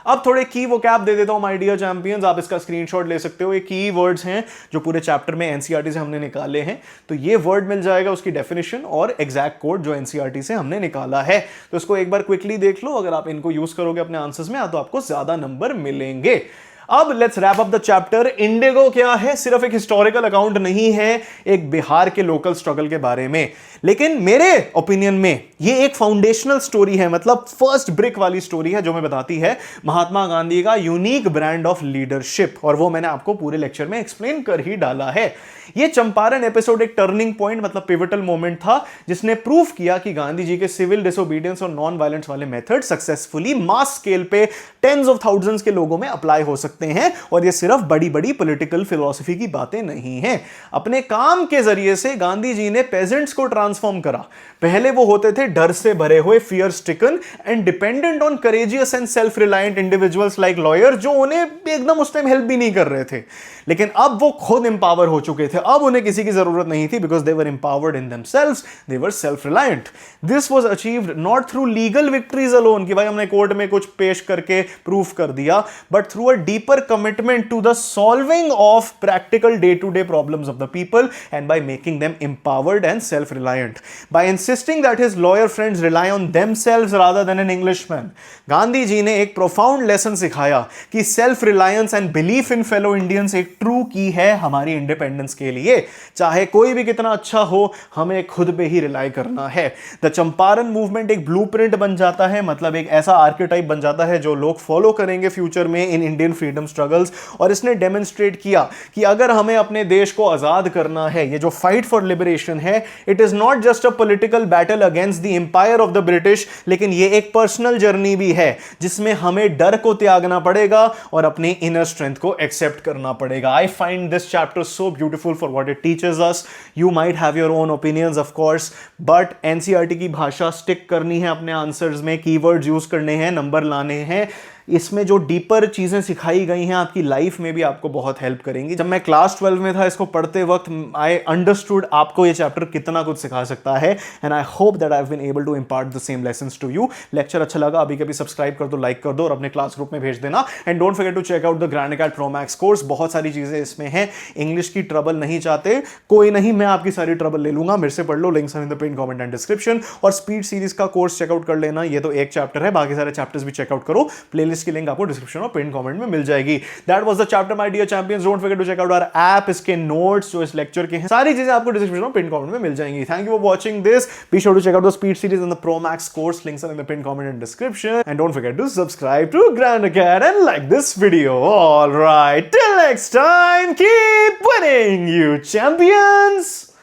अब थोड़े की वोकैब दे देता हूं माय डियर चैंपियंस, आप इसका स्क्रीनशॉट ले सकते हो। ये की वर्ड्स हैं जो पूरे चैप्टर में एनसीईआरटी से हमने निकाले हैं। तो ये वर्ड मिल जाएगा, उसकी डेफिनेशन और एग्जैक्ट कोड जो एनसीईआरटी से हमने निकाला है। तो इसको एक बार क्विकली देख लो, अगर आप इनको यूज करोगे अपने आंसर्स में तो आपको ज्यादा नंबर मिलेंगे। अब let's wrap up the chapter. Indigo क्या है? सिर्फ एक हिस्टोरिकल अकाउंट नहीं है एक बिहार के लोकल स्ट्रगल के बारे में, लेकिन मेरे ओपिनियन में ये एक फाउंडेशनल स्टोरी है, मतलब फर्स्ट ब्रिक वाली स्टोरी है जो मैं बताती है महात्मा गांधी का यूनिक ब्रांड ऑफ लीडरशिप, और वो मैंने आपको पूरे लेक्चर में एक्सप्लेन कर ही डाला है। ये चंपारण एपिसोड एक टर्निंग पॉइंट, मतलब पिवटल मोमेंट था, जिसने प्रूव किया कि गांधी जी के सिविल डिसोबीडियंस और नॉन वायलेंस वाले मेथड सक्सेसफुली मास स्केल पे टेंस ऑफ थाउजेंड्स के लोगों में अप्लाई हो सकते हैं। और ये सिर्फ बड़ी बड़ी पॉलिटिकल फिलॉसफी की बातें नहीं हैं। अपने काम के जरिए से गांधी जी ने पेजेंट्स को ट्रांसफॉर्म करा। पहले वो होते थे डर से भरे हुए, fear स्टिकन and dependent on courageous and self reliant individuals like lawyer, जो उन्हें एकदम उस टाइम हेल्प भी नहीं कर रहे थे। लेकिन अब वो खुद इंपावर हो चुके थे, अब उन्हें किसी की जरूरत नहीं थी, because they were empowered in themselves, they were self reliant. This was achieved not through legal victories alone, कि भाई हमने कोर्ट में कुछ पेश करके प्रूफ कर दिया, but through a deeper commitment to the solving of practical day to day problems of the people and by making them empowered and self-reliant. By insisting that his lawyer friends rely on themselves rather than an Englishman, Gandhi ji ने एक profound lesson सिखाया कि self reliance and belief in fellow Indians एक true की है हमारी independence के लिए। चाहे कोई भी कितना अच्छा हो, हमें खुद पे ही रिलाई करना है। द चंपारण मूवमेंट एक ब्लूप्रिंट बन जाता है, मतलब एक ऐसा आर्केटाइप बन जाता है जो लोग फॉलो करेंगे फ्यूचर में इन इंडियन फ्रीडम स्ट्रगल्स। और इसने डेमोन्स्ट्रेट किया कि अगर हमें अपने देश को आजाद करना है, ये जो फाइट फॉर लिबरेशन है, it is not just a political battle against the empire of the British, लेकिन ये एक पर्सनल जर्नी भी है जिसमें हमें डर को त्यागना पड़ेगा और अपनी इनर स्ट्रेंथ को एक्सेप्ट करना पड़ेगा। I find this chapter so beautiful for what it teaches us. You might have your own opinions of course, but NCERT की भाषा स्टिक करनी है अपने आंसर्स में, कीवर्ड्स यूज करने हैं, नंबर लाने हैं। इसमें जो डीपर चीजें सिखाई गई हैं आपकी लाइफ में भी आपको बहुत हेल्प करेंगी। जब मैं क्लास 12 में था, इसको पढ़ते वक्त आई अंडरस्टूड आपको ये चैप्टर कितना कुछ सिखा सकता है, and I hope that I have been able to impart the same lessons to you. Lecture अच्छा लगा, अभी कभी सब्सक्राइब कर दो, लाइक कर दो और अपने क्लास ग्रुप में भेज देना। And don't forget to check out the Grand Academy Pro Max course, बहुत सारी चीजें इसमें हैं। इंग्लिश की ट्रबल नहीं चाहते, कोई नहीं, मैं आपकी सारी ट्रबल ले लूंगा, मेरे से पढ़ लो, links are in the pin comment and description. और स्पीड सीरीज का कोर्स चेकआउट कर लेना, ये तो एक चैप्टर है, बाकी सारे चैप्टर्स भी चेकआउट करो। प्लेलिस्ट की लिंक आपको डिस्क्रिप्शन और पिन कमेंट में मिल जाएगी। That was the chapter my dear champions. Don't forget to check out our app, इसके नोट्स जो इस लेक्चर के हैं, सारी चीजें आपको डिस्क्रिप्शन और पिन कमेंट में मिल जाएंगी। Thank you for watching this. Be sure to check out the speed series and the Pro Max course, links are in the pin comment and description. And don't forget to subscribe to Grand Academy and like this video. Alright, till next time, keep winning you champions.